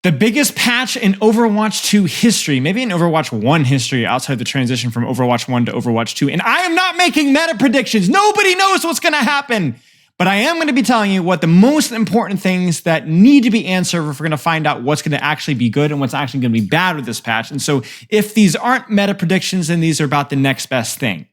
The biggest patch in Overwatch 2 history, maybe in Overwatch 1 history outside the transition from Overwatch 1 to Overwatch 2. And I am not making meta predictions. Nobody knows what's going to happen. But I am going to be telling you what the most important things that need to be answered if we're going to find out what's going to actually be good and what's actually going to be bad with this patch. And so if these aren't meta predictions, then these are about the next best thing.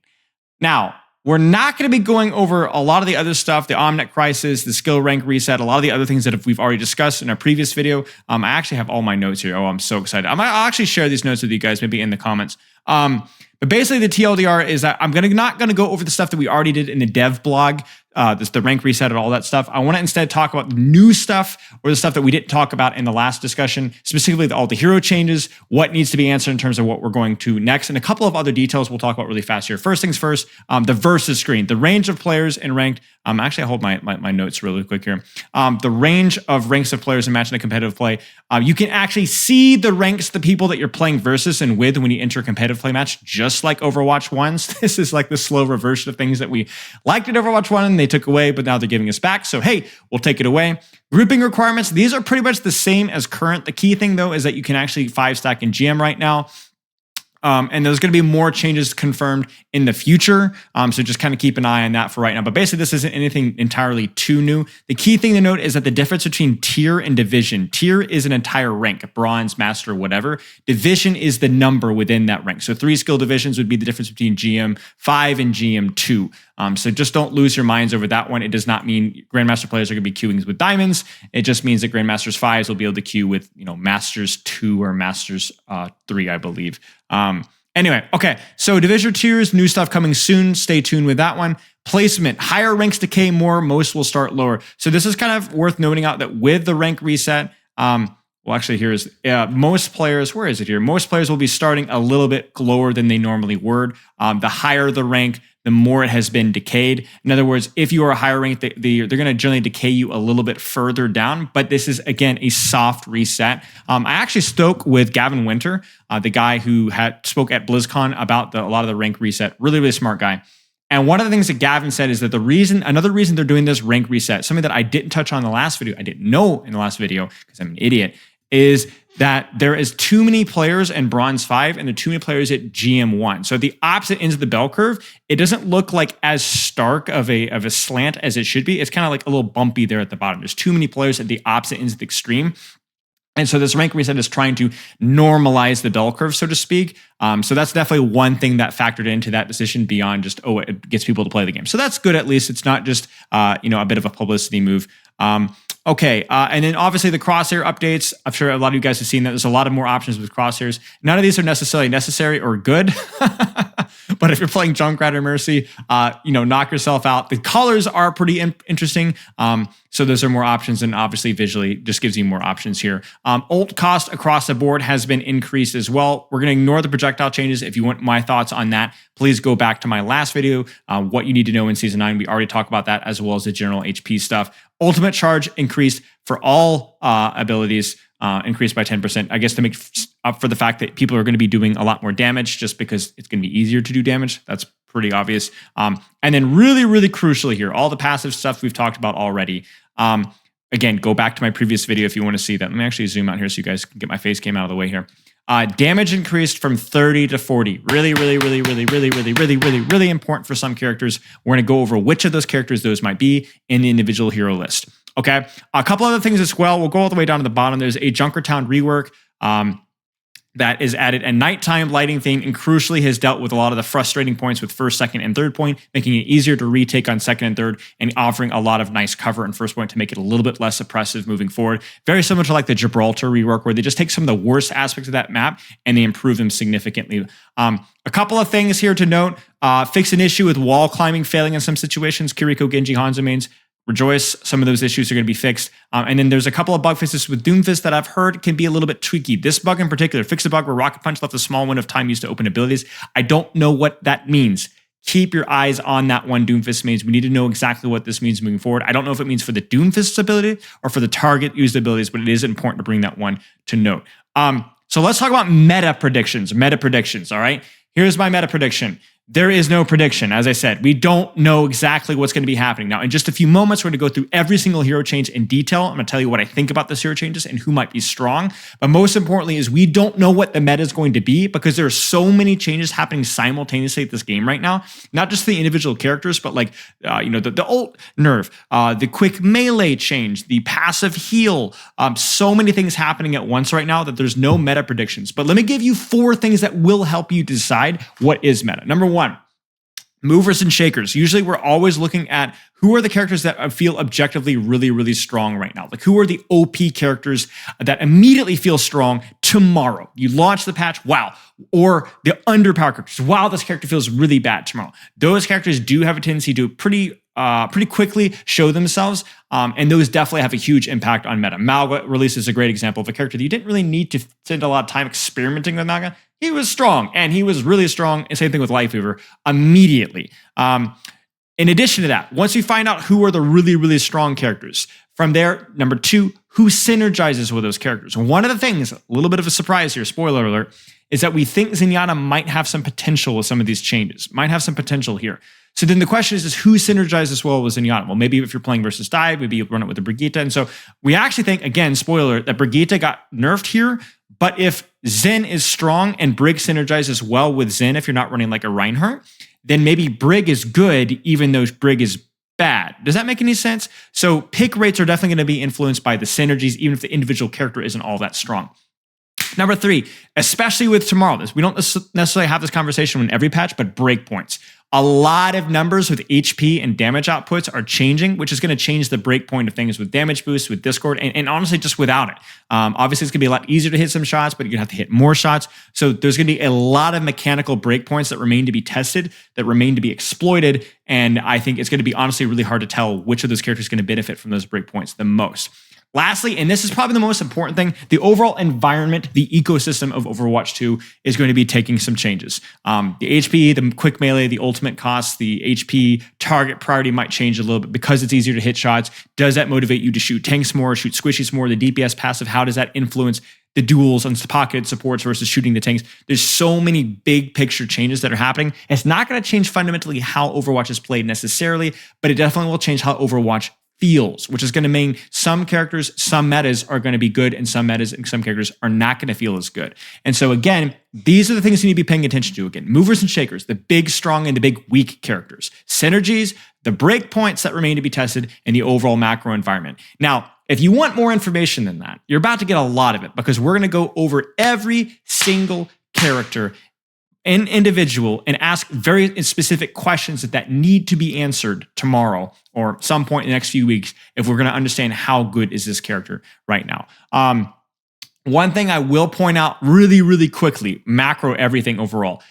Now, we're not going to be going over a lot of the other stuff, the Omnet Crisis, the skill rank reset, a lot of the other things that we've already discussed in our previous video. I actually have all my notes here. Oh, I'm so excited. I'll actually share these notes with you guys, maybe in the comments. But basically the TLDR is that I'm not going to go over the stuff that we already did in the dev blog, the rank reset and all that stuff. I want to instead talk about the new stuff or the stuff that we didn't talk about in the last discussion, specifically all the hero changes, what needs to be answered in terms of what we're going to next, and a couple of other details we'll talk about really fast here. First things first, the versus screen, the range of players in ranked. Actually, I'll hold my notes really quick here. The range of ranks of players in match in a competitive play. You can actually see the ranks, the people that you're playing versus and with when you enter a competitive play match, just like Overwatch 1's. This is like the slow reversion of things that we liked in Overwatch 1 and they took away, but now they're giving us back. So, hey, we'll take it away. Grouping requirements, these are pretty much the same as current. The key thing, though, is that you can actually 5-stack in GM right now. And there's going to be more changes confirmed in the future. So just kind of keep an eye on that for right now. But basically, this isn't anything entirely too new. The key thing to note is that the difference between tier and division. Tier is an entire rank, bronze, master, whatever. Division is the number within that rank. So 3 skill divisions would be the difference between GM 5 and GM 2. So just don't lose your minds over that one. It does not mean Grandmaster players are going to be queuing with diamonds. It just means that Grandmasters 5s will be able to queue with, Masters 2 or Masters 3, I believe. Anyway, okay, so division tiers, new stuff coming soon. Stay tuned with that one. Placement, higher ranks decay more, most will start lower. So this is kind of worth noting out that with the rank reset, well, actually, here's most players. Where is it here? Most players will be starting a little bit lower than they normally would. The higher the rank, the more it has been decayed. In other words, if you are a higher rank, they're going to generally decay you a little bit further down. But this is, again, a soft reset. I actually spoke with Gavin Winter, the guy who spoke at BlizzCon about a lot of the rank reset. Really, really smart guy. And one of the things that Gavin said is that another reason they're doing this rank reset, something that I didn't touch on in the last video, I didn't know in the last video because I'm an idiot, is that there is too many players in Bronze 5 and there are too many players at GM 1. So at the opposite ends of the bell curve, it doesn't look like as stark of a slant as it should be. It's kind of like a little bumpy there at the bottom. There's too many players at the opposite ends of the extreme. And so this rank reset is trying to normalize the bell curve, so to speak. So that's definitely one thing that factored into that decision beyond just, it gets people to play the game. So that's good, at least. It's not just, a bit of a publicity move. Okay, and then obviously the crosshair updates. I'm sure a lot of you guys have seen that. There's a lot of more options with crosshairs. None of these are necessarily necessary or good. But if you're playing Junkrat or Mercy, knock yourself out. The colors are pretty interesting. So those are more options, and obviously visually just gives you more options here. Ult cost across the board has been increased as well. We're going to ignore the projectile changes. If you want my thoughts on that, please go back to my last video, what you need to know in Season 9. We already talked about that, as well as the general HP stuff. Ultimate charge increased for all abilities, increased by 10%, I guess to make up for the fact that people are going to be doing a lot more damage just because it's going to be easier to do damage. That's pretty obvious. And then really, really crucially here, all the passive stuff we've talked about already. Again, go back to my previous video if you want to see that. Let me actually zoom out here so you guys can get my face cam out of the way here. Damage increased from 30 to 40. Really, really, really, really, really, really, really, really, really important for some characters. We're going to go over which of those characters those might be in the individual hero list. Okay, a couple other things as well. We'll go all the way down to the bottom. There's a Junkertown rework that is added a nighttime lighting theme, and crucially has dealt with a lot of the frustrating points with first, second, and third point, making it easier to retake on second and third, and offering a lot of nice cover on first point to make it a little bit less oppressive moving forward. Very similar to like the Gibraltar rework, where they just take some of the worst aspects of that map and they improve them significantly. A couple of things here to note. Fix an issue with wall climbing failing in some situations. Kiriko, Genji, Hanzo mains. Rejoice, some of those issues are going to be fixed. And then there's a couple of bug fixes with Doomfist that I've heard can be a little bit tricky. This bug in particular, fix a bug where Rocket Punch left a small window of time used to open abilities. I don't know what that means. Keep your eyes on that one Doomfist means. We need to know exactly what this means moving forward. I don't know if it means for the Doomfist's ability or for the target used abilities, but it is important to bring that one to note. So let's talk about meta predictions, all right? Here's my meta prediction. There is no prediction. As I said, we don't know exactly what's going to be happening. Now, in just a few moments, we're going to go through every single hero change in detail. I'm going to tell you what I think about those hero changes and who might be strong. But most importantly is we don't know what the meta is going to be because there are so many changes happening simultaneously at this game right now. Not just the individual characters, but like, the ult nerf, the quick melee change, the passive heal. So many things happening at once right now that there's no meta predictions. But let me give you 4 things that will help you decide what is meta. Number 1, movers and shakers. Usually we're always looking at who are the characters that feel objectively really, really strong right now. Like who are the OP characters that immediately feel strong tomorrow? You launch the patch, wow. Or the underpowered characters, wow, this character feels really bad tomorrow. Those characters do have a tendency to pretty quickly show themselves, and those definitely have a huge impact on meta. Mauga releases a great example of a character that you didn't really need to spend a lot of time experimenting with Mauga. He was strong, and he was really strong, and same thing with Lifeweaver, immediately. In addition to that, once you find out who are the really, really strong characters, from there, number 2, who synergizes with those characters. One of the things, a little bit of a surprise here, spoiler alert, is that we think Zenyatta might have some potential with some of these changes, might have some potential here. So then the question is who synergizes well with Zenyatta? Well, maybe if you're playing versus dive, maybe you run it with the Brigitte. And so we actually think, again, spoiler, that Brigitte got nerfed here. But if Zen is strong and Brig synergizes well with Zen, if you're not running like a Reinhardt, then maybe Brig is good, even though Brig is bad. Does that make any sense? So pick rates are definitely going to be influenced by the synergies, even if the individual character isn't all that strong. Number 3, especially with tomorrow, we don't necessarily have this conversation in every patch, but breakpoints. A lot of numbers with HP and damage outputs are changing, which is going to change the breakpoint of things with damage boosts, with Discord, and honestly, just without it. Obviously, it's going to be a lot easier to hit some shots, but you're going to have to hit more shots. So there's going to be a lot of mechanical breakpoints that remain to be tested, that remain to be exploited, and I think it's going to be honestly really hard to tell which of those characters is going to benefit from those breakpoints the most. Lastly, and this is probably the most important thing, the overall environment, the ecosystem of Overwatch 2 is going to be taking some changes. The HP, the quick melee, the ultimate cost, the HP target priority might change a little bit because it's easier to hit shots. Does that motivate you to shoot tanks more, shoot squishies more? The DPS passive, how does that influence the duels and pocket supports versus shooting the tanks? There's so many big picture changes that are happening. It's not going to change fundamentally how Overwatch is played necessarily, but it definitely will change how Overwatch feels, which is going to mean some characters, some metas are going to be good and some metas and some characters are not going to feel as good. And so again, these are the things you need to be paying attention to. Again, movers and shakers, the big strong and the big weak characters, synergies, the breakpoints that remain to be tested, and the overall macro environment. Now, if you want more information than that, you're about to get a lot of it because we're going to go over every single character an individual and ask very specific questions that need to be answered tomorrow or some point in the next few weeks if we're going to understand how good is this character right now. One thing I will point out really, really quickly, macro everything overall.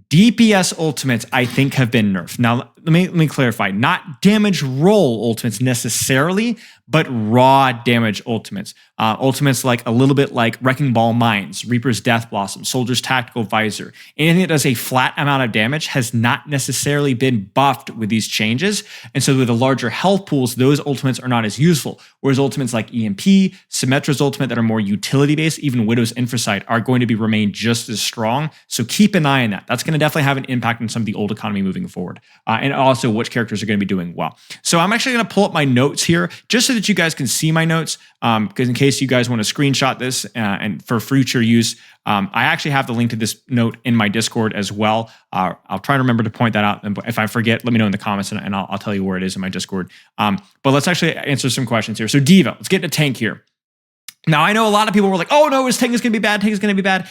DPS ultimates, I think, have been nerfed. Now, let me clarify. Not damage roll ultimates necessarily, but raw damage ultimates. Ultimates like a little bit like Wrecking Ball Mines, Reaper's Death Blossom, Soldier's Tactical Visor. Anything that does a flat amount of damage has not necessarily been buffed with these changes. And so with the larger health pools, those ultimates are not as useful. Whereas ultimates like EMP, Symmetra's ultimate that are more utility-based, even Widow's Infrasight, are going to remain just as strong. So keep an eye on that. That's going to definitely have an impact on some of the old economy moving forward. And also which characters are going to be doing well. So I'm actually going to pull up my notes here just so that you guys can see my notes. Because in case you guys want to screenshot this and for future use, I actually have the link to this note in my Discord as well. I'll try to remember to point that out. And if I forget, let me know in the comments and I'll tell you where it is in my Discord. But let's actually answer some questions here. So D.Va, let's get into tank here. Now, I know a lot of people were like, oh no, his tank is going to be bad. Tank is going to be bad.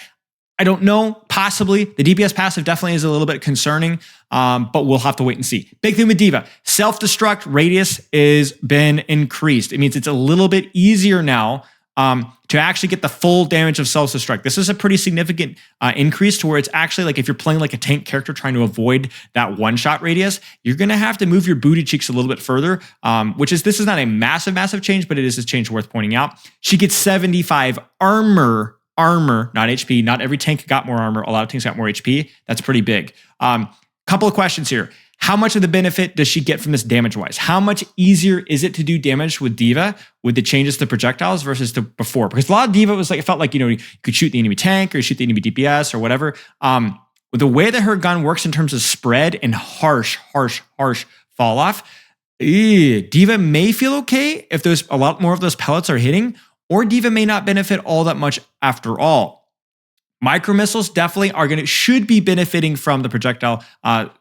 I don't know, possibly. The DPS passive definitely is a little bit concerning, but we'll have to wait and see. Big thing with D.Va, self-destruct radius is been increased. It means it's a little bit easier now to actually get the full damage of self-destruct. This is a pretty significant increase to where it's actually like if you're playing like a tank character trying to avoid that one-shot radius, you're going to have to move your booty cheeks a little bit further, this is not a massive change, but it is a change worth pointing out. She gets 75 armor, not HP. Not every tank got more armor. A lot of tanks got more HP. That's pretty big. Couple of questions here. How much of the benefit does she get from this damage-wise? How much easier is it to do damage with D.Va with the changes to projectiles versus to before? Because a lot of D.Va was like, it felt like, you could shoot the enemy tank or shoot the enemy DPS or whatever. with the way that her gun works in terms of spread and harsh fall off, D.Va may feel okay if there's a lot more of those pellets are hitting, or D.Va may not benefit all that much after all. Micro missiles definitely should be benefiting from the projectile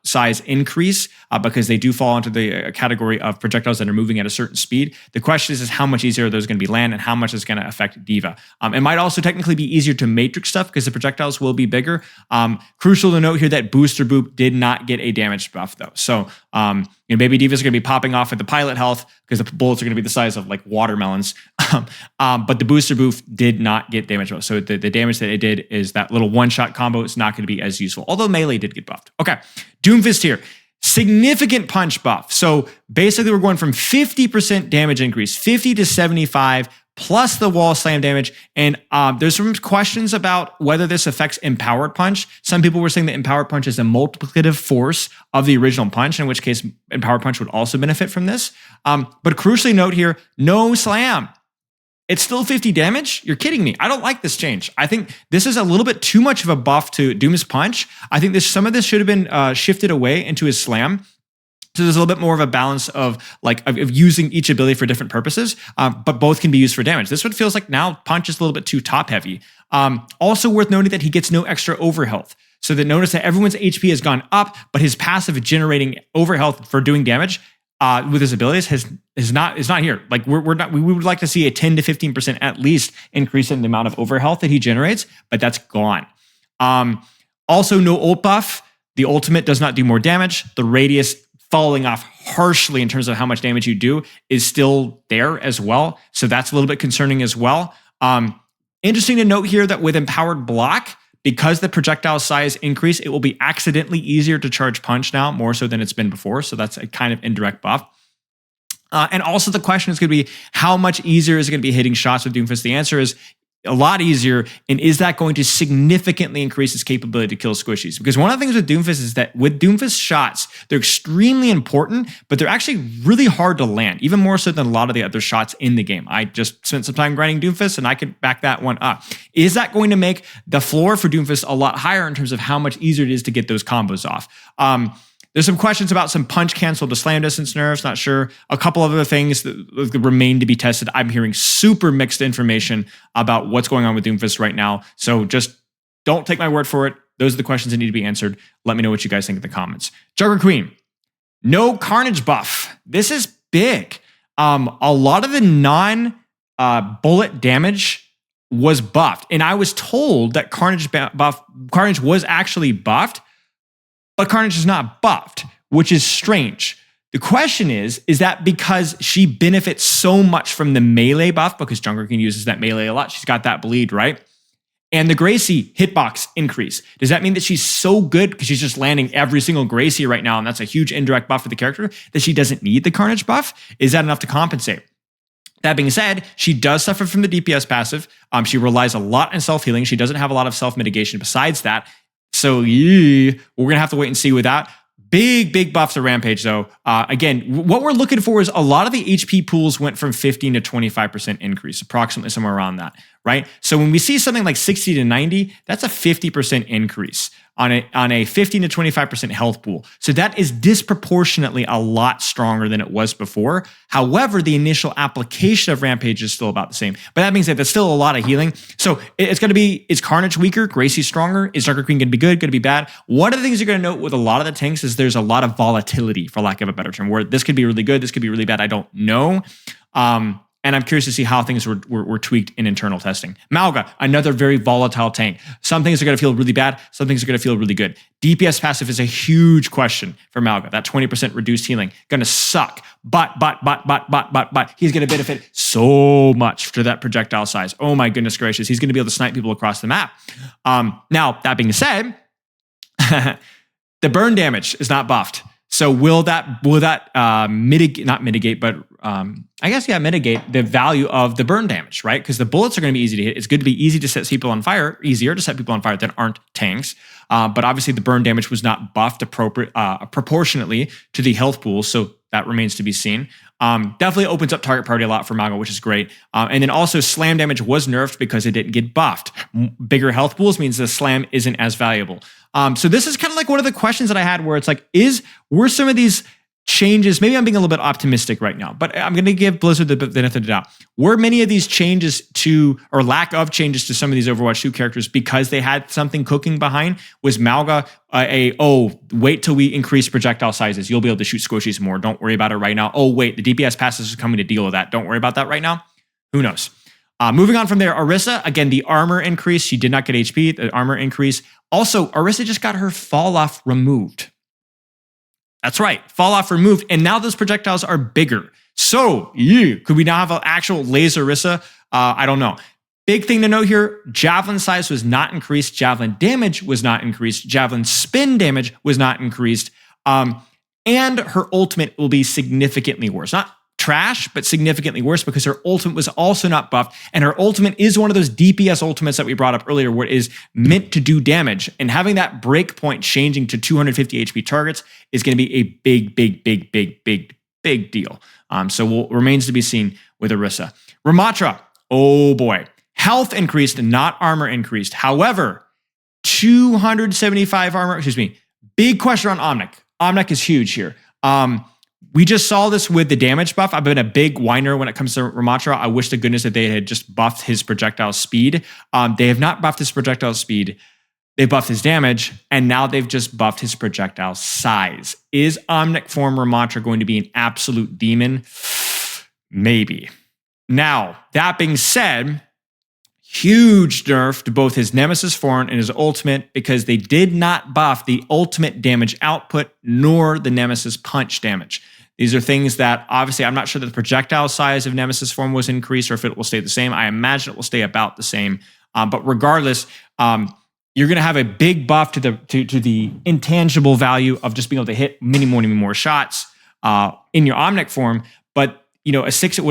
size increase because they do fall into the category of projectiles that are moving at a certain speed. The question is how much easier are those going to be land and how much is going to affect D.Va. It might also technically be easier to matrix stuff because the projectiles will be bigger. Crucial to note here that Booster Boop did not get a damage buff though. So maybe D.Va's going to be popping off at the pilot health because the bullets are going to be the size of like watermelons. But the Booster Boof did not get damage buff. So the damage that it did is that little one-shot combo is not going to be as useful, although melee did get buffed. Okay, Doomfist here. Significant punch buff. So basically we're going from 50% damage increase, 50 to 75, plus the wall slam damage. And there's some questions about whether this affects Empowered Punch. Some people were saying that Empowered Punch is a multiplicative force of the original punch, in which case Empowered Punch would also benefit from this. But crucially note here, no slam. It's still 50 damage? You're kidding me. I don't like this change. I think this is a little bit too much of a buff to Doom's punch. I think some of this should have been shifted away into his slam. So there's a little bit more of a balance of using each ability for different purposes, but both can be used for damage. This one feels like now punch is a little bit too top heavy. Also worth noting that he gets no extra overhealth. So that notice that everyone's HP has gone up, but his passive generating overhealth for doing damage with his abilities is not here. Like we would like to see a 10 to 15% at least increase in the amount of overhealth that he generates, but that's gone. Also no ult buff. The ultimate does not do more damage. The radius falling off harshly in terms of how much damage you do is still there as well. So that's a little bit concerning as well. Interesting to note here that with Empowered Block, because the projectile size increase, it will be accidentally easier to charge punch now, more so than it's been before. So that's a kind of indirect buff. And also the question is going to be, how much easier is it going to be hitting shots with Doomfist? The answer is a lot easier. And is that going to significantly increase its capability to kill squishies? Because one of the things with Doomfist is that with Doomfist shots, they're extremely important, but they're actually really hard to land, even more so than a lot of the other shots in the game. I just spent some time grinding Doomfist and I could back that one up. Is that going to make the floor for Doomfist a lot higher in terms of how much easier it is to get those combos off? There's some questions about some punch cancel to slam distance nerfs, not sure. A couple of other things that remain to be tested. I'm hearing super mixed information about what's going on with Doomfist right now. So just don't take my word for it. Those are the questions that need to be answered. Let me know what you guys think in the comments. Junkerqueen, no Carnage buff. This is big. A lot of the non-bullet damage was buffed. And I was told that Carnage was actually buffed, but Carnage is not buffed, which is strange. The question is that because she benefits so much from the melee buff, because Junkerqueen uses that melee a lot, she's got that bleed, right? And the Gracie hitbox increase. Does that mean that she's so good because she's just landing every single Gracie right now, and that's a huge indirect buff for the character, that she doesn't need the Carnage buff? Is that enough to compensate? That being said, she does suffer from the DPS passive. She relies a lot on self-healing. She doesn't have a lot of self-mitigation besides that. So we're going to have to wait and see with that. Big buff to Rampage, though. Again, what we're looking for is a lot of the HP pools went from 15 to 25% increase, approximately somewhere around that, right? So when we see something like 60 to 90, that's a 50% increase on a 15 to 25% health pool. So that is disproportionately a lot stronger than it was before. However, the initial application of Rampage is still about the same. But that means that there's still a lot of healing. So it's going to be, is Carnage weaker? Gracie stronger? Is Junkerqueen going to be good? Going to be bad? One of the things you're going to note with a lot of the tanks is there's a lot of volatility, for lack of a better term, where this could be really good, this could be really bad. I don't know. And I'm curious to see how things were tweaked in internal testing. Mauga, another very volatile tank. Some things are going to feel really bad. Some things are going to feel really good. DPS passive is a huge question for Mauga. That 20% reduced healing, going to suck. But he's going to benefit so much to that projectile size. Oh my goodness gracious. He's going to be able to snipe people across the map. Now, that being said, the burn damage is not buffed. So will that mitigate the value of the burn damage, right? Because the bullets are going to be easy to hit. It's good to be easy to set people on fire, easier to set people on fire that aren't tanks. But obviously the burn damage was not buffed proportionately to the health pool. So that remains to be seen. Definitely opens up target priority a lot for Mauga, which is great. And then also slam damage was nerfed because it didn't get buffed. Bigger health pools means the slam isn't as valuable. So this is kind of like one of the questions that I had where it's like, were some of these changes, maybe I'm being a little bit optimistic right now, but I'm going to give Blizzard the benefit of the doubt. Were many of these changes or lack of changes to some of these Overwatch 2 characters because they had something cooking behind? Was Mauga wait till we increase projectile sizes, you'll be able to shoot squishies more, don't worry about it right now. Oh wait, the DPS passes are coming to deal with that, don't worry about that right now? Who knows? Moving on from there, Orisa, again, the armor increase. She did not get HP, the armor increase. Also, Orisa just got her fall off removed. That's right, fall off removed, and now those projectiles are bigger. So, could we now have an actual laser Orisa? I don't know. Big thing to note here, javelin size was not increased, javelin damage was not increased, javelin spin damage was not increased, and her ultimate will be significantly worse. Not trash, but significantly worse because her ultimate was also not buffed, and her ultimate is one of those DPS ultimates that we brought up earlier where it is meant to do damage, and having that breakpoint changing to 250 HP targets is going to be a big deal. So remains to be seen with Orisa. Ramattra, oh boy. Health increased, not armor increased. However, 275 armor, big question on Omnic. Omnic is huge here. We just saw this with the damage buff. I've been a big whiner when it comes to Ramattra. I wish to goodness that they had just buffed his projectile speed. They have not buffed his projectile speed. They buffed his damage, and now they've just buffed his projectile size. Is Omnic form Ramattra going to be an absolute demon? Maybe. Now, that being said, huge nerf to both his Nemesis form and his ultimate because they did not buff the ultimate damage output nor the Nemesis punch damage. These are things that obviously I'm not sure that the projectile size of Nemesis form was increased or if it will stay the same. I imagine it will stay about the same. But regardless, you're going to have a big buff to the intangible value of just being able to hit many more shots in your Omnic form. But a 60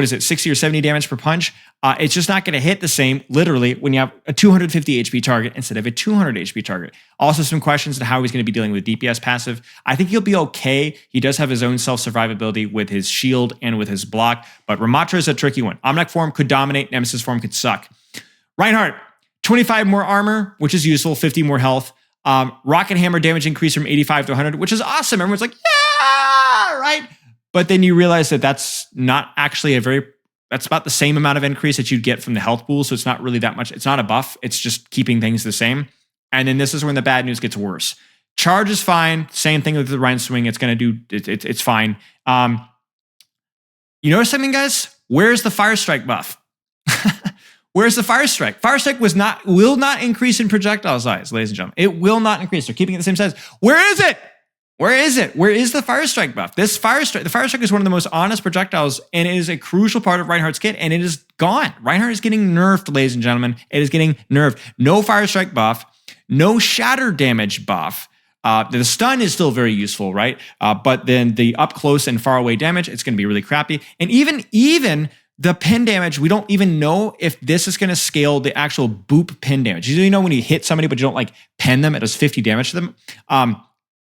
or 70 damage per punch, it's just not going to hit the same, literally, when you have a 250 HP target instead of a 200 HP target. Also, some questions on how he's going to be dealing with DPS passive. I think he'll be okay. He does have his own self-survivability with his shield and with his block, but Ramattra is a tricky one. Omnic form could dominate, Nemesis form could suck. Reinhardt, 25 more armor, which is useful, 50 more health. Rocket Hammer damage increase from 85 to 100, which is awesome. Everyone's like, yeah, right? But then you realize that that's not actually that's about the same amount of increase that you'd get from the health pool. So it's not really that much. It's not a buff. It's just keeping things the same. And then this is when the bad news gets worse. Charge is fine. Same thing with the Rhine Swing. It's going to do, it's fine. You notice something, guys? Where's the Fire Strike buff? Where's the Fire Strike? Fire Strike will not increase in projectile size, ladies and gentlemen. It will not increase. They're keeping it the same size. Where is it? Where is it? Where is the Fire Strike buff? The Fire Strike is one of the most honest projectiles, and it is a crucial part of Reinhardt's kit, and it is gone. Reinhardt is getting nerfed, ladies and gentlemen. It is getting nerfed. No Fire Strike buff, no shatter damage buff. The stun is still very useful, right? But then the up close and far away damage, it's going to be really crappy. And even the pin damage, we don't even know if this is going to scale the actual boop pin damage. You know when you hit somebody, but you don't pin them, it does 50 damage to them.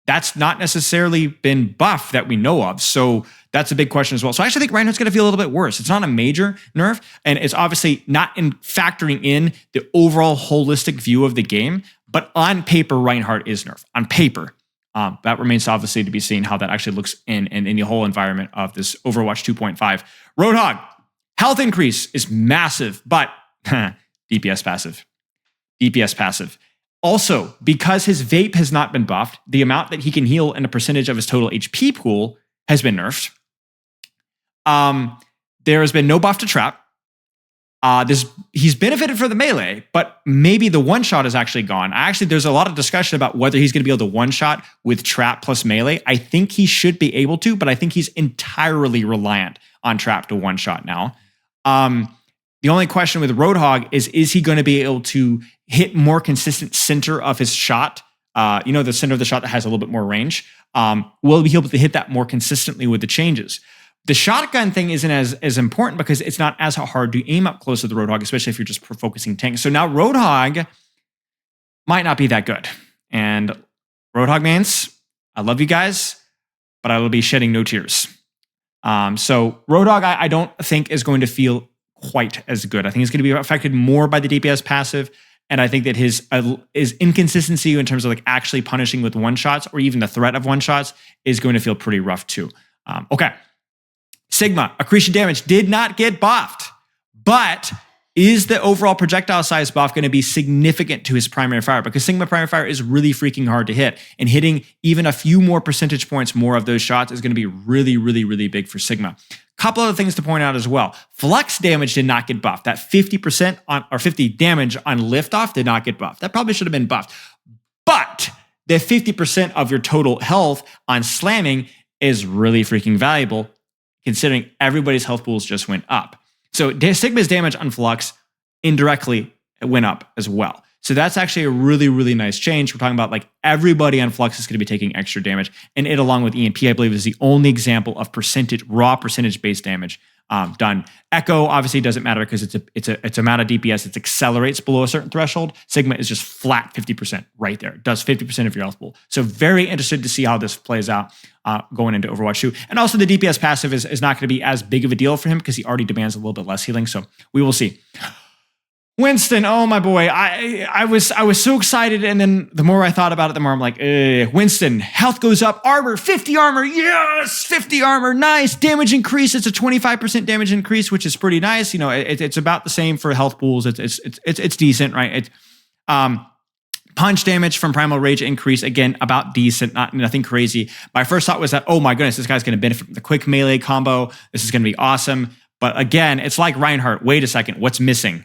That's not necessarily been buffed that we know of. So that's a big question as well. So I actually think Reinhardt's going to feel a little bit worse. It's not a major nerf, and it's obviously not factoring in the overall holistic view of the game. But on paper, Reinhardt is nerfed. On paper. That remains obviously to be seen how that actually looks in the whole environment of this Overwatch 2.5. Roadhog, health increase is massive, but DPS passive. DPS passive. Also, because his vape has not been buffed, the amount that he can heal and a percentage of his total HP pool has been nerfed. There has been no buff to trap. He's benefited for the melee, but maybe the one-shot is actually gone. There's a lot of discussion about whether he's going to be able to one-shot with trap plus melee. I think he should be able to, but I think he's entirely reliant on trap to one-shot now. The only question with Roadhog is he going to be able to hit more consistent center of his shot? The center of the shot that has a little bit more range. Will he be able to hit that more consistently with the changes? The shotgun thing isn't as important because it's not as hard to aim up close to the Roadhog, especially if you're just focusing tanks. So now Roadhog might not be that good. And Roadhog mans, I love you guys, but I will be shedding no tears. So Roadhog, I don't think is going to feel quite as good. I think it's going to be affected more by the DPS passive And I think that his inconsistency in terms of like actually punishing with one shots or even the threat of one shots is going to feel pretty rough too. Okay. Sigma, accretion damage did not get buffed, but is the overall projectile size buff going to be significant to his primary fire? Because Sigma primary fire is really freaking hard to hit, and hitting even a few more percentage points more of those shots is going to be really, really, really big for Sigma. Couple other things to point out as well. Flux damage did not get buffed. That 50% or 50 damage on liftoff did not get buffed. That probably should have been buffed. But the 50% of your total health on slamming is really freaking valuable, considering everybody's health pools just went up. So Sigma's damage on Flux indirectly went up as well. So that's actually a really, really nice change. We're talking about like everybody on Flux is going to be taking extra damage. And it, along with EMP, I believe, is the only example of raw percentage-based damage done. Echo obviously doesn't matter because it's amount of DPS. It accelerates below a certain threshold. Sigma is just flat 50% right there. It does 50% of your health pool. So very interested to see how this plays out going into Overwatch 2. And also the DPS passive is not going to be as big of a deal for him because he already demands a little bit less healing. So we will see. Winston, oh my boy, I was so excited, and then the more I thought about it, the more I'm like, Winston, health goes up, armor, 50 armor, yes, 50 armor, nice, damage increase, it's a 25% damage increase, which is pretty nice. You know, it's about the same for health pools. It's decent, right? Punch damage from Primal Rage increase, again, about decent, nothing crazy. My first thought was that, oh my goodness, this guy's going to benefit from the quick melee combo. This is going to be awesome. But again, it's like Reinhardt. Wait a second, what's missing?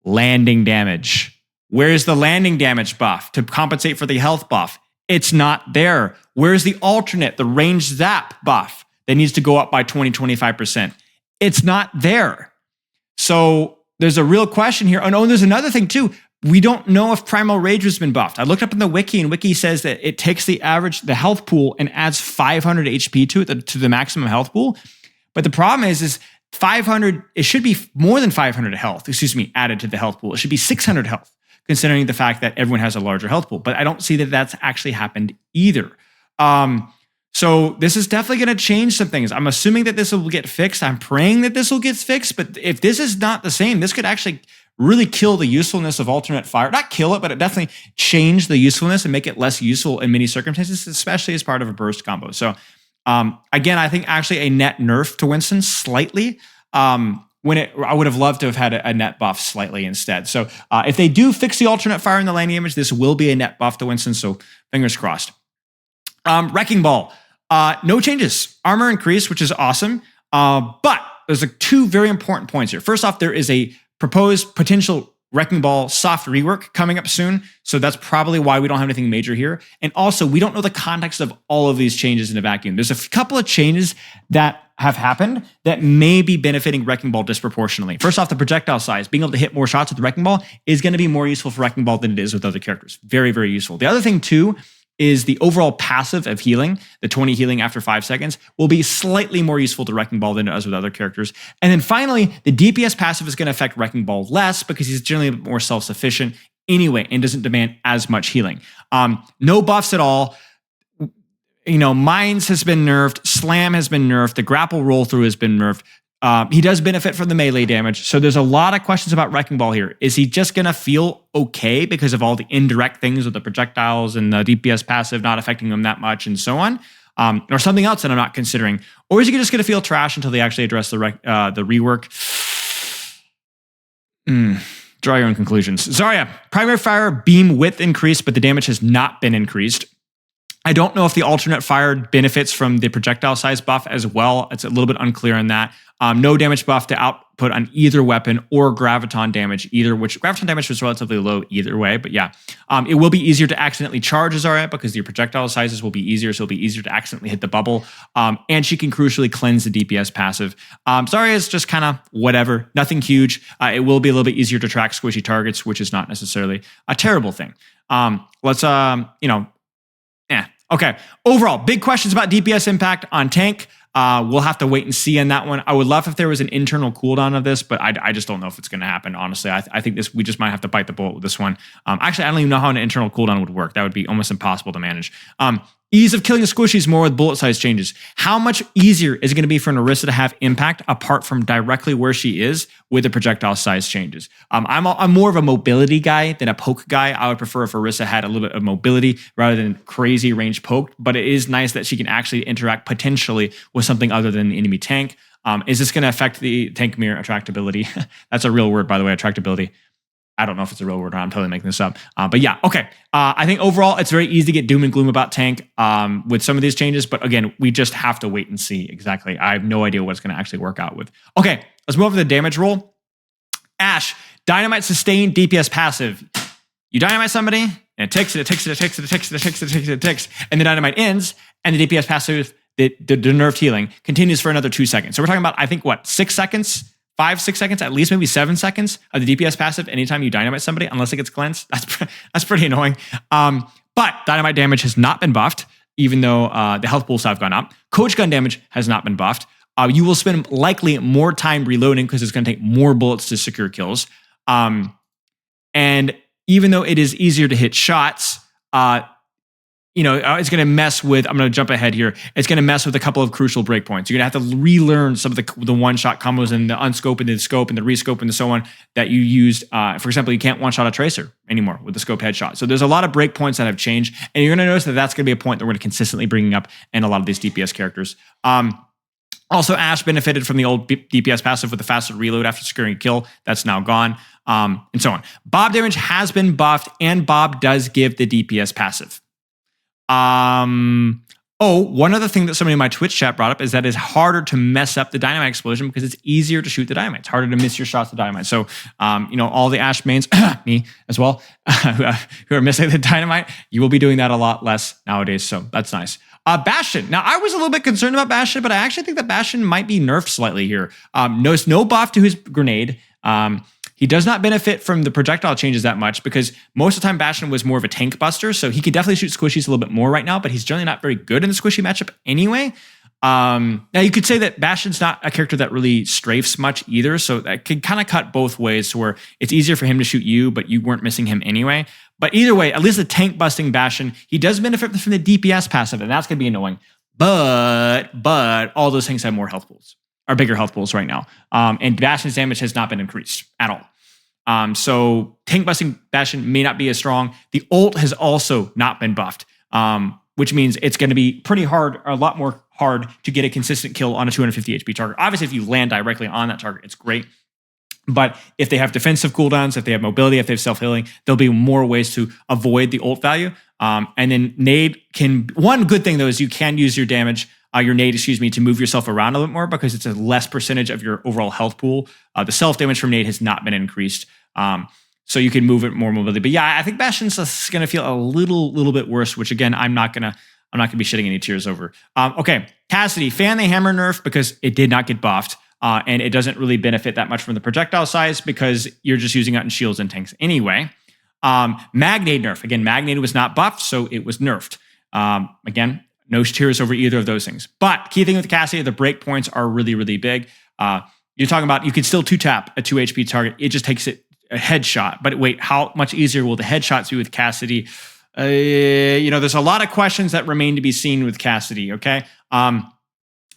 Landing damage. Where's the landing damage buff to compensate for the health buff? It's not there. Where's the alternate, the range zap buff that needs to go up by 20-25%? It's not there. So there's a real question here. Oh, no, there's another thing too. We don't know if Primal Rage has been buffed. I looked up in the wiki, and wiki says that it takes the health pool and adds 500 HP to it, to the maximum health pool. But the problem is 500, it should be more than 500 health, added to the health pool. It should be 600 health, considering the fact that everyone has a larger health pool. But I don't see that that's actually happened either. So this is definitely going to change some things. I'm assuming that this will get fixed. I'm praying that this will get fixed. But if this is not the same, this could actually really kill the usefulness of alternate fire. Not kill it, but it definitely change the usefulness and make it less useful in many circumstances, especially as part of a burst combo. So again, I think actually a net nerf to Winston slightly. I would have loved to have had a net buff slightly instead. So if they do fix the alternate fire in the landing image, this will be a net buff to Winston. So fingers crossed. Wrecking Ball, no changes. Armor increase, which is awesome. But there's two very important points here. First off, there is a proposed potential Wrecking Ball soft rework coming up soon. So that's probably why we don't have anything major here. And also, we don't know the context of all of these changes in a vacuum. There's a couple of changes that have happened that may be benefiting Wrecking Ball disproportionately. First off, the projectile size. Being able to hit more shots with the Wrecking Ball is going to be more useful for Wrecking Ball than it is with other characters. Very, very useful. The other thing too is the overall passive of healing, the 20 healing after 5 seconds, will be slightly more useful to Wrecking Ball than it does with other characters. And then finally, the DPS passive is going to affect Wrecking Ball less because he's generally a bit more self-sufficient anyway and doesn't demand as much healing. No buffs at all. Mines has been nerfed, Slam has been nerfed, the grapple roll through has been nerfed. He does benefit from the melee damage. So there's a lot of questions about Wrecking Ball here. Is he just going to feel okay because of all the indirect things with the projectiles and the DPS passive not affecting him that much and so on? Or something else that I'm not considering? Or is he just going to feel trash until they actually address the rework? Draw your own conclusions. Zarya, primary fire beam width increased, but the damage has not been increased. I don't know if the alternate fire benefits from the projectile size buff as well. It's a little bit unclear on that. No damage buff to output on either weapon or graviton damage either, which graviton damage was relatively low either way. But yeah, it will be easier to accidentally charge Zarya because your projectile sizes will be easier, so it'll be easier to accidentally hit the bubble. And she can crucially cleanse the DPS passive. Zarya is just kind of whatever, nothing huge. It will be a little bit easier to track squishy targets, which is not necessarily a terrible thing. Okay. Overall, big questions about DPS impact on tank. We'll have to wait and see on that one. I would love if there was an internal cooldown of this, but I just don't know if it's going to happen, honestly. I think we just might have to bite the bullet with this one. Actually, I don't even know how an internal cooldown would work. That would be almost impossible to manage. Ease of killing the squishies more with bullet size changes. How much easier is it going to be for an Orisa to have impact apart from directly where she is with the projectile size changes? I'm more of a mobility guy than a poke guy. I would prefer if Orisa had a little bit of mobility rather than crazy range poke, but it is nice that she can actually interact potentially with something other than the enemy tank. Is this going to affect the tank mirror attractability? That's a real word, by the way, attractability. I don't know if it's a real word or not. I'm totally making this up. But yeah, okay. I think overall, it's very easy to get doom and gloom about tank with some of these changes. But again, we just have to wait and see exactly. I have no idea what it's going to actually work out with. Okay, let's move over to the damage roll. Ashe, dynamite sustain, DPS passive. You dynamite somebody, and it ticks, and the dynamite ends, and the DPS passive, the nerfed healing, continues for another 2 seconds. So we're talking about, I think, what, 6 seconds? 5-6 seconds, at least maybe 7 seconds of the DPS passive anytime you dynamite somebody, unless it gets cleansed. That's pretty annoying. But dynamite damage has not been buffed, even though the health pools have gone up. Coach gun damage has not been buffed. You will spend likely more time reloading because it's going to take more bullets to secure kills. And even though it is easier to hit shots, it's going to mess with, I'm going to jump ahead here. It's going to mess with a couple of crucial breakpoints. You're going to have to relearn some of the one-shot combos and the unscope and the scope and the rescope and so on that you used. For example, you can't one-shot a tracer anymore with the scope headshot. So there's a lot of breakpoints that have changed, and you're going to notice that that's going to be a point that we're going to consistently bringing up in a lot of these DPS characters. Also, Ashe benefited from the old DPS passive with the faster reload after securing a kill. That's now gone, and so on. Bob damage has been buffed, and Bob does give the DPS passive. One other thing that somebody in my Twitch chat brought up is that it's harder to mess up the dynamite explosion because it's easier to shoot the dynamite. It's harder to miss your shots to dynamite. So, all the Ashe mains, me as well, who are missing the dynamite, you will be doing that a lot less nowadays. So that's nice. Bastion. Now, I was a little bit concerned about Bastion, but I actually think that Bastion might be nerfed slightly here. No buff to his grenade. He does not benefit from the projectile changes that much because most of the time Bastion was more of a tank buster, so he could definitely shoot squishies a little bit more right now, but he's generally not very good in the squishy matchup anyway. Now, you could say that Bastion's not a character that really strafes much either, so that could kind of cut both ways to where it's easier for him to shoot you, but you weren't missing him anyway. But either way, at least the tank busting Bastion, he does benefit from the DPS passive, and that's going to be annoying. But all those things have more health pools, or bigger health pools right now. And Bastion's damage has not been increased at all. So tank busting Bastion may not be as strong. The ult has also not been buffed, which means it's going to be pretty hard, or a lot more hard to get a consistent kill on a 250 HP target. Obviously, if you land directly on that target, it's great. But if they have defensive cooldowns, if they have mobility, if they have self-healing, there'll be more ways to avoid the ult value. And then nade can, one good thing though is you can use your damage, your nade, to move yourself around a little bit more because it's a less percentage of your overall health pool. The self-damage from nade has not been increased. So you can move it more mobility. But yeah, I think Bastion's going to feel a little bit worse, which again, I'm not going to be shedding any tears over. Okay, Cassidy, fan the hammer nerf because it did not get buffed. And it doesn't really benefit that much from the projectile size because you're just using it in shields and tanks anyway. Magnade nerf. Again, Magnade was not buffed, so it was nerfed. Again, no tears over either of those things. But key thing with Cassidy, the breakpoints are really, really big. You're talking about you can still 2-tap a 2 HP target. It just takes it a headshot. But wait, how much easier will the headshots be with Cassidy? There's a lot of questions that remain to be seen with Cassidy, okay?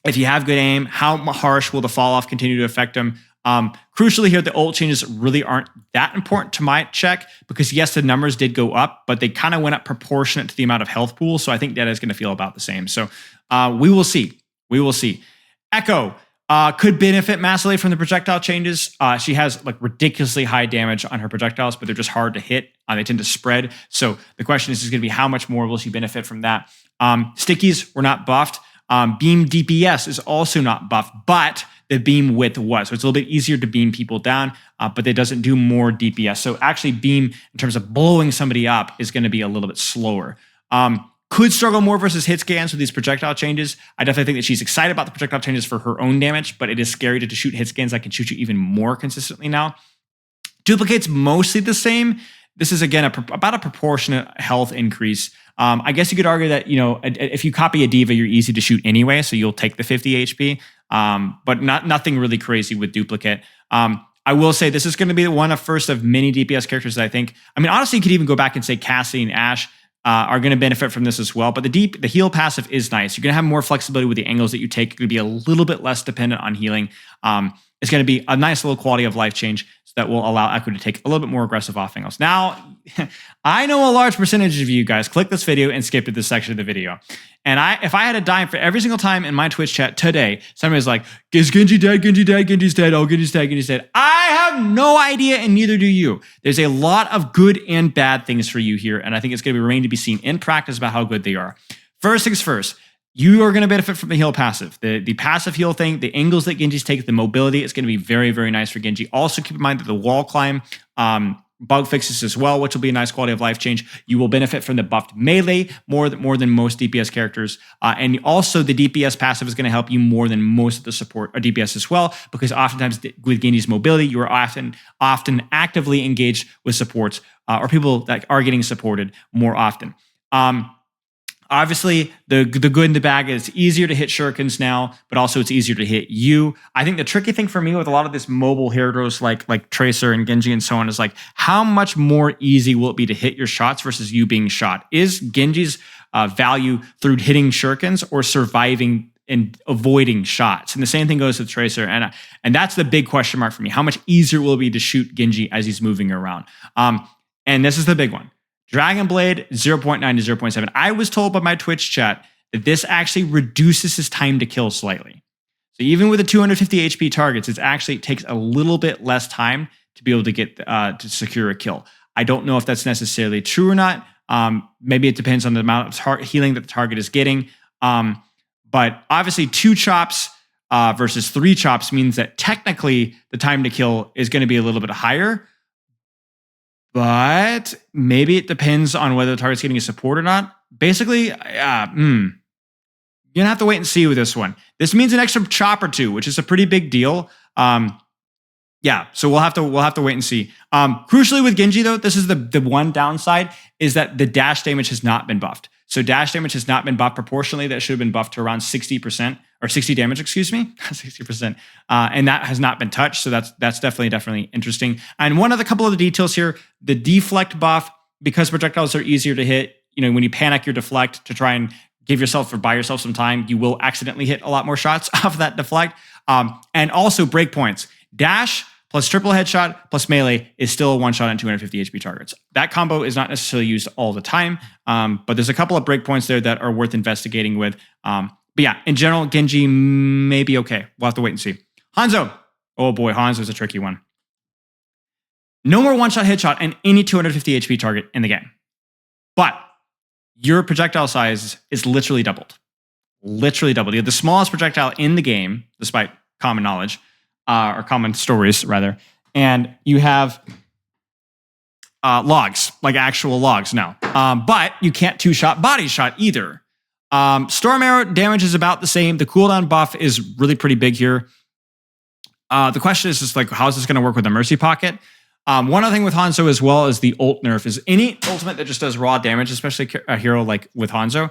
If you have good aim, how harsh will the fall off continue to affect him? Crucially here, the ult changes really aren't that important to my check because yes, the numbers did go up, but they kind of went up proportionate to the amount of health pool. So I think that is going to feel about the same. So we will see. Echo could benefit massively from the projectile changes. She has like ridiculously high damage on her projectiles, but they're just hard to hit. They tend to spread. So the question is going to be how much more will she benefit from that? Stickies were not buffed. Beam DPS is also not buffed, but the beam width was. So it's a little bit easier to beam people down, but it doesn't do more DPS. So actually beam in terms of blowing somebody up is going to be a little bit slower. Could struggle more versus hit scans with these projectile changes. I definitely think that she's excited about the projectile changes for her own damage, but it is scary to shoot hit scans that can shoot you even more consistently now. Duplicate's mostly the same. This is, again, about a proportionate health increase. I guess you could argue that, if you copy a diva, you're easy to shoot anyway, so you'll take the 50 HP, but nothing really crazy with duplicate. I will say this is going to be one of first of many DPS characters that I think, honestly, you could even go back and say Cassidy and Ashe are going to benefit from this as well. But the heal passive is nice. You're going to have more flexibility with the angles that you take. You're going to be a little bit less dependent on healing. It's going to be a nice little quality of life change that will allow Echo to take a little bit more aggressive off angles. Now, I know a large percentage of you guys click this video and skip to this section of the video. And if I had a dime for every single time in my Twitch chat today, somebody's like, is Genji dead? Genji dead? Genji's dead. Oh, Genji's dead. Genji's dead. I have no idea, and neither do you. There's a lot of good and bad things for you here, and I think it's going to remain to be seen in practice about how good they are. First things first, you are going to benefit from the heal passive. The passive heal thing, the angles that Genji's take, the mobility, it's going to be very, very nice for Genji. Also keep in mind that the wall climb bug fixes as well, which will be a nice quality of life change. You will benefit from the buffed melee more than most DPS characters. And also the DPS passive is going to help you more than most of the support or DPS as well, because oftentimes with Genji's mobility, you are often actively engaged with supports or people that are getting supported more often. Obviously, the good and the bad is it's easier to hit shurikens now, but also it's easier to hit you. I think the tricky thing for me with a lot of this mobile heroes like Tracer and Genji and so on is like, how much more easy will it be to hit your shots versus you being shot? Is Genji's value through hitting shurikens or surviving and avoiding shots? And the same thing goes with Tracer. And that's the big question mark for me. How much easier will it be to shoot Genji as he's moving around? And this is the big one. Dragon Blade 0.9 to 0.7. I was told by my Twitch chat that this actually reduces his time to kill slightly. So even with the 250 HP targets, it actually takes a little bit less time to be able to get to secure a kill. I don't know if that's necessarily true or not. Maybe it depends on the amount of healing that the target is getting. But obviously 2 chops versus 3 chops means that technically the time to kill is going to be a little bit higher. But maybe it depends on whether the target's getting a support or not. Basically, you're going to have to wait and see with this one. This means an extra chop or 2, which is a pretty big deal. Yeah, so we'll have to wait and see. Crucially with Genji though, this is the one downside, is that the dash damage has not been buffed. So dash damage has not been buffed proportionally. That should have been buffed to around 60% or 60 damage, 60%. And that has not been touched. So that's definitely interesting. And one other couple of the details here, the deflect buff, because projectiles are easier to hit, when you panic your deflect to try and buy yourself some time, you will accidentally hit a lot more shots off that deflect. And also breakpoints. Dash plus triple headshot plus melee is still a one shot on 250 HP targets. That combo is not necessarily used all the time, but there's a couple of breakpoints there that are worth investigating with. But yeah, in general, Genji may be okay. We'll have to wait and see. Hanzo. Oh boy, Hanzo's a tricky one. No more one-shot headshot in any 250 HP target in the game. But your projectile size is literally doubled. Literally doubled. You have the smallest projectile in the game, despite common knowledge. Or common stories, rather. And you have logs, like actual logs now. But you can't two-shot body shot either. Storm arrow damage is about the same. The cooldown buff is really pretty big here. The question is just like, how is this going to work with the Mercy Pocket? One other thing with Hanzo as well is the ult nerf. Is any ultimate that just does raw damage, especially a hero like with Hanzo,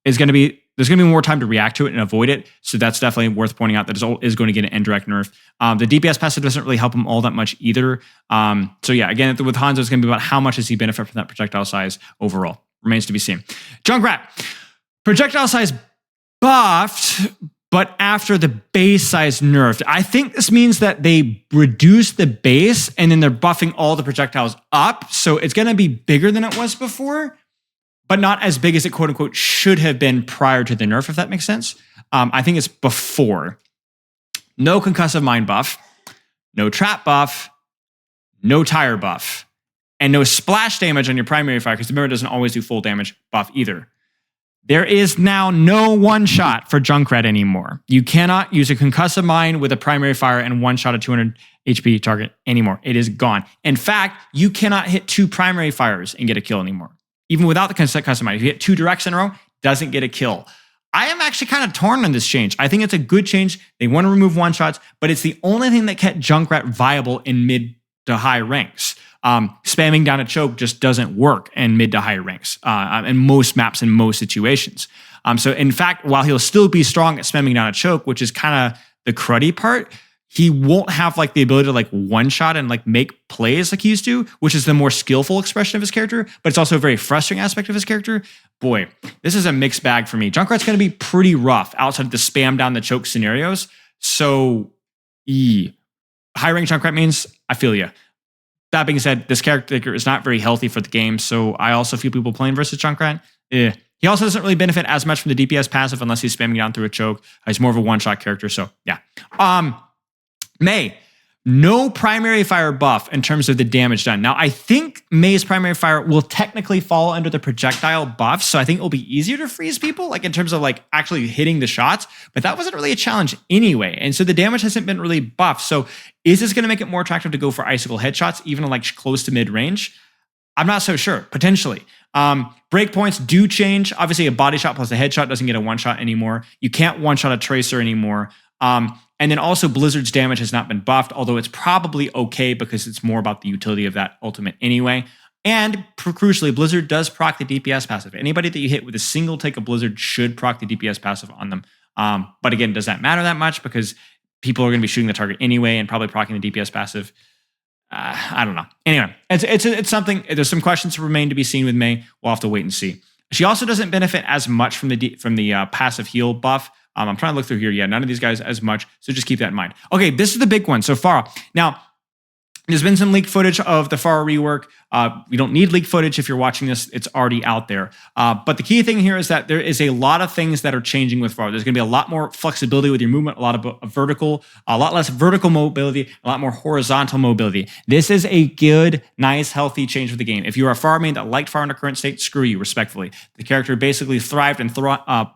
there's going to be more time to react to it and avoid it. So that's definitely worth pointing out that his ult is going to get an indirect nerf. The DPS passive doesn't really help him all that much either. So yeah, again, with Hanzo, it's going to be about how much does he benefit from that projectile size overall. Remains to be seen. Junkrat, projectile size buffed, but after the base size nerfed. I think this means that they reduced the base and then they're buffing all the projectiles up. So it's going to be bigger than it was before, but not as big as it quote unquote should have been prior to the nerf, if that makes sense. I think it's before. No concussive mine buff, no trap buff, no tire buff, and no splash damage on your primary fire, because the mirror doesn't always do full damage buff either. There is now no one-shot for Junkrat anymore. You cannot use a concussive mine with a primary fire and one-shot a 200 HP target anymore. It is gone. In fact, you cannot hit 2 primary fires and get a kill anymore. Even without the concussive mine. If you hit 2 directs in a row, doesn't get a kill. I am actually kind of torn on this change. I think it's a good change. They want to remove one-shots, but it's the only thing that kept Junkrat viable in mid to high ranks. Spamming down a choke just doesn't work in mid to high ranks in most maps in most situations. So in fact, while he'll still be strong at spamming down a choke, which is kind of the cruddy part, he won't have like the ability to like one shot and like make plays like he used to, which is the more skillful expression of his character, but it's also a very frustrating aspect of his character. Boy, this is a mixed bag for me. Junkrat's going to be pretty rough outside of the spam down the choke scenarios. So high rank Junkrat means I feel you. That being said, this character is not very healthy for the game, so I also feel people playing versus Junkrat. He also doesn't really benefit as much from the DPS passive unless he's spamming down through a choke. He's more of a one-shot character, so yeah. Mei, no primary fire buff in terms of the damage done. Now, I think Mei's primary fire will technically fall under the projectile buff, so I think it'll be easier to freeze people, like in terms of like actually hitting the shots, but that wasn't really a challenge anyway, and so the damage hasn't been really buffed. So is this going to make it more attractive to go for icicle headshots, even like close to mid-range? I'm not so sure, potentially. Breakpoints do change. Obviously, a body shot plus a headshot doesn't get a one-shot anymore. You can't one-shot a tracer anymore. And then also Blizzard's damage has not been buffed, although it's probably okay because it's more about the utility of that ultimate anyway. And crucially, Blizzard does proc the DPS passive. Anybody that you hit with a single take of Blizzard should proc the DPS passive on them. But again, does that matter that much? Because people are going to be shooting the target anyway and probably procking the DPS passive. I don't know. Anyway, it's something. There's some questions to remain to be seen with Mei. We'll have to wait and see. She also doesn't benefit as much from the passive heal buff. I'm trying to look through here. Yeah, none of these guys as much. So just keep that in mind. Okay, this is the big one. So Pharah. Now, there's been some leaked footage of the Pharah rework. We don't need leaked footage if you're watching this. It's already out there. But the key thing here is that there is a lot of things that are changing with Pharah. There's going to be a lot more flexibility with your movement, a lot less vertical mobility, a lot more horizontal mobility. This is a good, nice, healthy change for the game. If you're a Pharah main that liked Pharah in her current state, screw you, respectfully. The character basically thrived and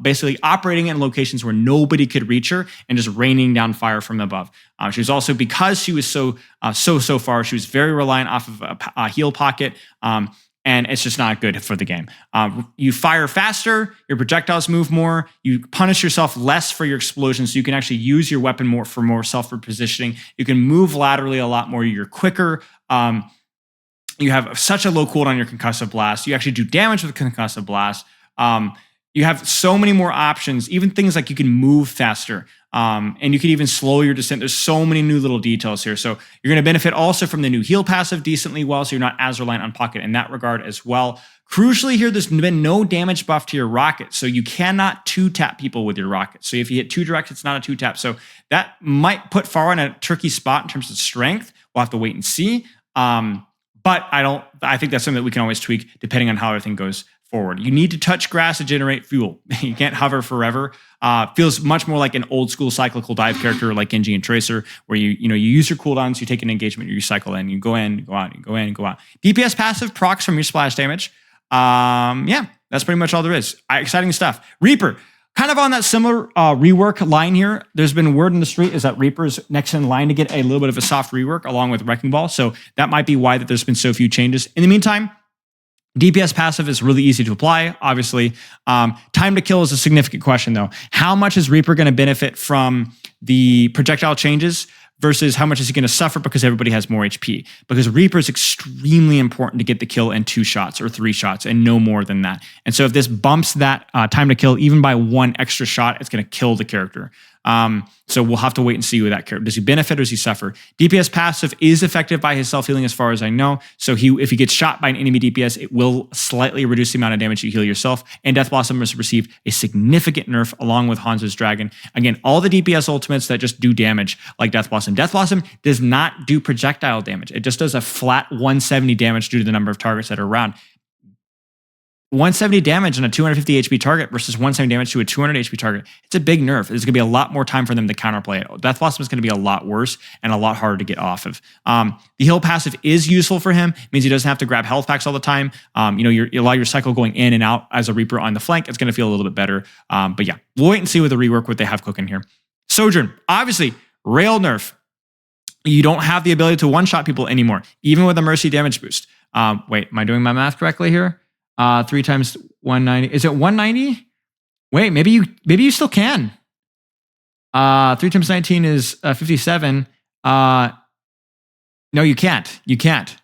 basically operating in locations where nobody could reach her and just raining down fire from above. She was also, because she was so far, she was very reliant off of a heal pocket, and it's just not good for the game. You fire faster, your projectiles move more, you punish yourself less for your explosions, so you can actually use your weapon more for more self-repositioning. You can move laterally a lot more, you're quicker. You have such a low cooldown on your concussive blast. You actually do damage with concussive blast. You have so many more options, even things like you can move faster. And you can even slow your descent. There's so many new little details here. So you're going to benefit also from the new heal passive decently well, so you're not as reliant on pocket in that regard as well. Crucially here, there's been no damage buff to your rocket, so you cannot two-tap people with your rocket. So if you hit two directs, it's not a two-tap. So that might put Pharah in a tricky spot in terms of strength. We'll have to wait and see. But I think that's something that we can always tweak depending on how everything goes forward. You need to touch grass to generate fuel. You can't hover forever. Feels much more like an old school cyclical dive character like Genji and Tracer, where you use your cooldowns, you take an engagement, you cycle in, you go in, go out, you go in, go out. DPS passive procs from your splash damage. Yeah, that's pretty much all there is. Exciting stuff. Reaper, kind of on that similar rework line here. There's been word in the street is that Reaper's next in line to get a little bit of a soft rework along with Wrecking Ball. So that might be why that there's been so few changes. In the meantime, DPS passive is really easy to apply, obviously. Time to kill is a significant question, though. How much is Reaper going to benefit from the projectile changes versus how much is he going to suffer because everybody has more HP? Because Reaper is extremely important to get the kill in 2 shots or 3 shots and no more than that. And so if this bumps that time to kill even by 1 extra shot, it's going to kill the character. So we'll have to wait and see with that character. Does he benefit or does he suffer? DPS passive is effective by his self-healing as far as I know. So if he gets shot by an enemy DPS, it will slightly reduce the amount of damage you heal yourself. And Death Blossom has received a significant nerf along with Hanzo's Dragon. Again, all the DPS ultimates that just do damage like Death Blossom. Death Blossom does not do projectile damage. It just does a flat 170 damage due to the number of targets that are around. 170 damage on a 250 HP target versus 170 damage to a 200 HP target. It's a big nerf. There's going to be a lot more time for them to counterplay it. Death Blossom is going to be a lot worse and a lot harder to get off of. The heal passive is useful for him. It means he doesn't have to grab health packs all the time. You allow your cycle going in and out as a Reaper on the flank. It's going to feel a little bit better. But yeah, we'll wait and see with the rework what they have cooking here. Sojourn, obviously, rail nerf. You don't have the ability to one-shot people anymore, even with a Mercy damage boost. Wait, am I doing my math correctly here? 3 times 190. Is it 190? Wait, maybe you still can. 3 times 19 is 57. No, you can't. You can't.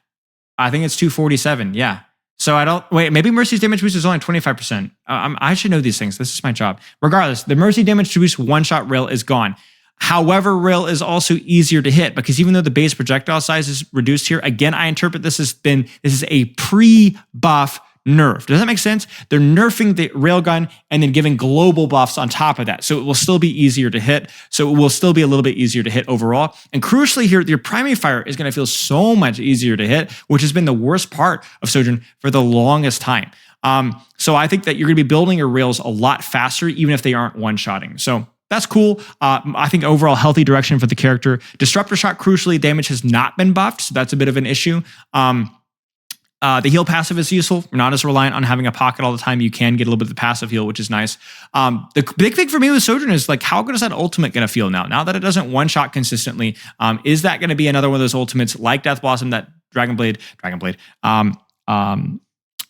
I think it's 247. Yeah. So I don't wait. Maybe Mercy's damage boost is only 25%. I should know these things. This is my job. Regardless, the Mercy damage boost one-shot rail is gone. However, rail is also easier to hit because even though the base projectile size is reduced here, again, I interpret this is a pre-buff nerf. Does that make sense? They're nerfing the railgun and then giving global buffs on top of that. So it will still be easier to hit. So it will still be a little bit easier to hit overall. And crucially here, your primary fire is going to feel so much easier to hit, which has been the worst part of Sojourn for the longest time. So I think that you're going to be building your rails a lot faster, even if they aren't one-shotting. So that's cool. I think overall healthy direction for the character. Disruptor shot, crucially, damage has not been buffed, so that's a bit of an issue. The heal passive is useful. We're not as reliant on having a pocket all the time. You can get a little bit of the passive heal, which is nice. The big thing for me with Sojourn is like, how good is that ultimate going to feel now? Now that it doesn't one-shot consistently, is that going to be another one of those ultimates like Death Blossom, that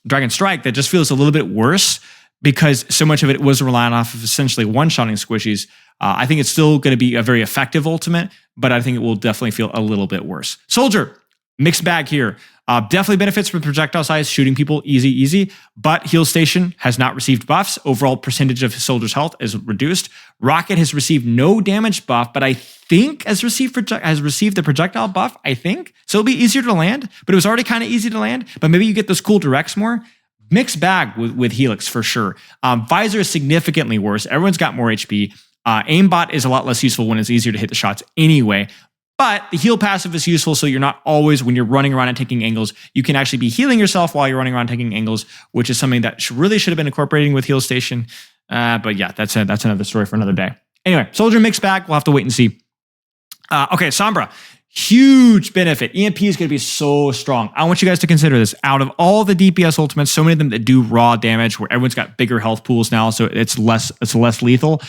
Dragon Strike that just feels a little bit worse because so much of it was reliant off of essentially one-shotting squishies. I think it's still going to be a very effective ultimate, but I think it will definitely feel a little bit worse. Soldier, mixed bag here. Definitely benefits from projectile size, shooting people easy, but Heal Station has not received buffs. Overall percentage of Soldier's health is reduced. Rocket has received no damage buff, but I think has received the projectile buff, I think. So it'll be easier to land, but it was already kind of easy to land, but maybe you get those cool directs more. Mixed bag with Helix for sure. Visor is significantly worse. Everyone's got more HP. Aimbot is a lot less useful when it's easier to hit the shots anyway. But the heal passive is useful, so you're not always, when you're running around and taking angles, you can actually be healing yourself while you're running around taking angles, which is something that really should have been incorporating with Heal Station. But yeah, that's another story for another day. Anyway, Soldier mixed bag. We'll have to wait and see. Okay, Sombra. Huge benefit. EMP is going to be so strong. I want you guys to consider this. Out of all the DPS ultimates, so many of them that do raw damage, where everyone's got bigger health pools now, so it's less lethal.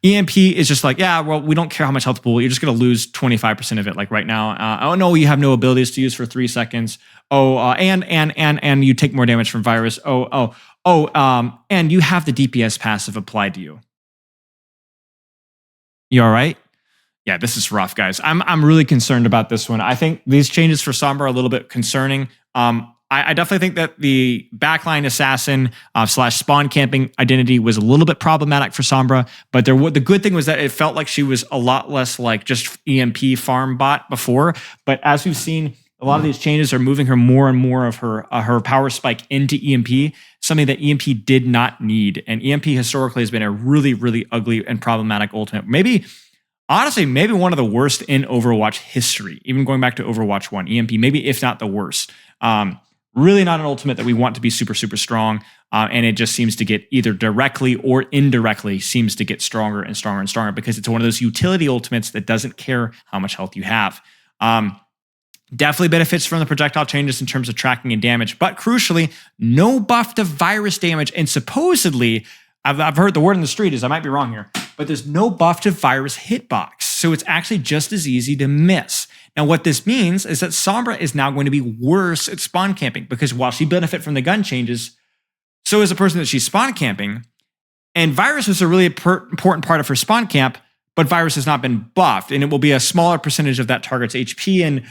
EMP is just like, yeah, well, we don't care how much health pool. You're just going to lose 25% of it. Like right now, oh no, you have no abilities to use for 3 seconds. And you take more damage from virus. And you have the DPS passive applied to you. You all right? Yeah, this is rough, guys. I'm really concerned about this one. I think these changes for Sombra are a little bit concerning. I definitely think that the backline assassin / spawn camping identity was a little bit problematic for Sombra, but the good thing was that it felt like she was a lot less like just EMP farm bot before. But as we've seen, a lot of these changes are moving her more and more of her power spike into EMP, something that EMP did not need. And EMP historically has been a really, really ugly and problematic ultimate. Honestly, maybe one of the worst in Overwatch history, even going back to Overwatch 1, EMP, maybe if not the worst. Really not an ultimate that we want to be super, super strong. And it just seems to get either directly or indirectly seems to get stronger and stronger and stronger because it's one of those utility ultimates that doesn't care how much health you have. Definitely benefits from the projectile changes in terms of tracking and damage, but crucially, no buff to virus damage. And supposedly, I've heard the word in the street is, I might be wrong here, but there's no buff to virus hitbox. So it's actually just as easy to miss. Now, what this means is that Sombra is now going to be worse at spawn camping because while she benefit from the gun changes, so is the person that she's spawn camping. And virus was a really important part of her spawn camp, but virus has not been buffed, and it will be a smaller percentage of that target's HP. And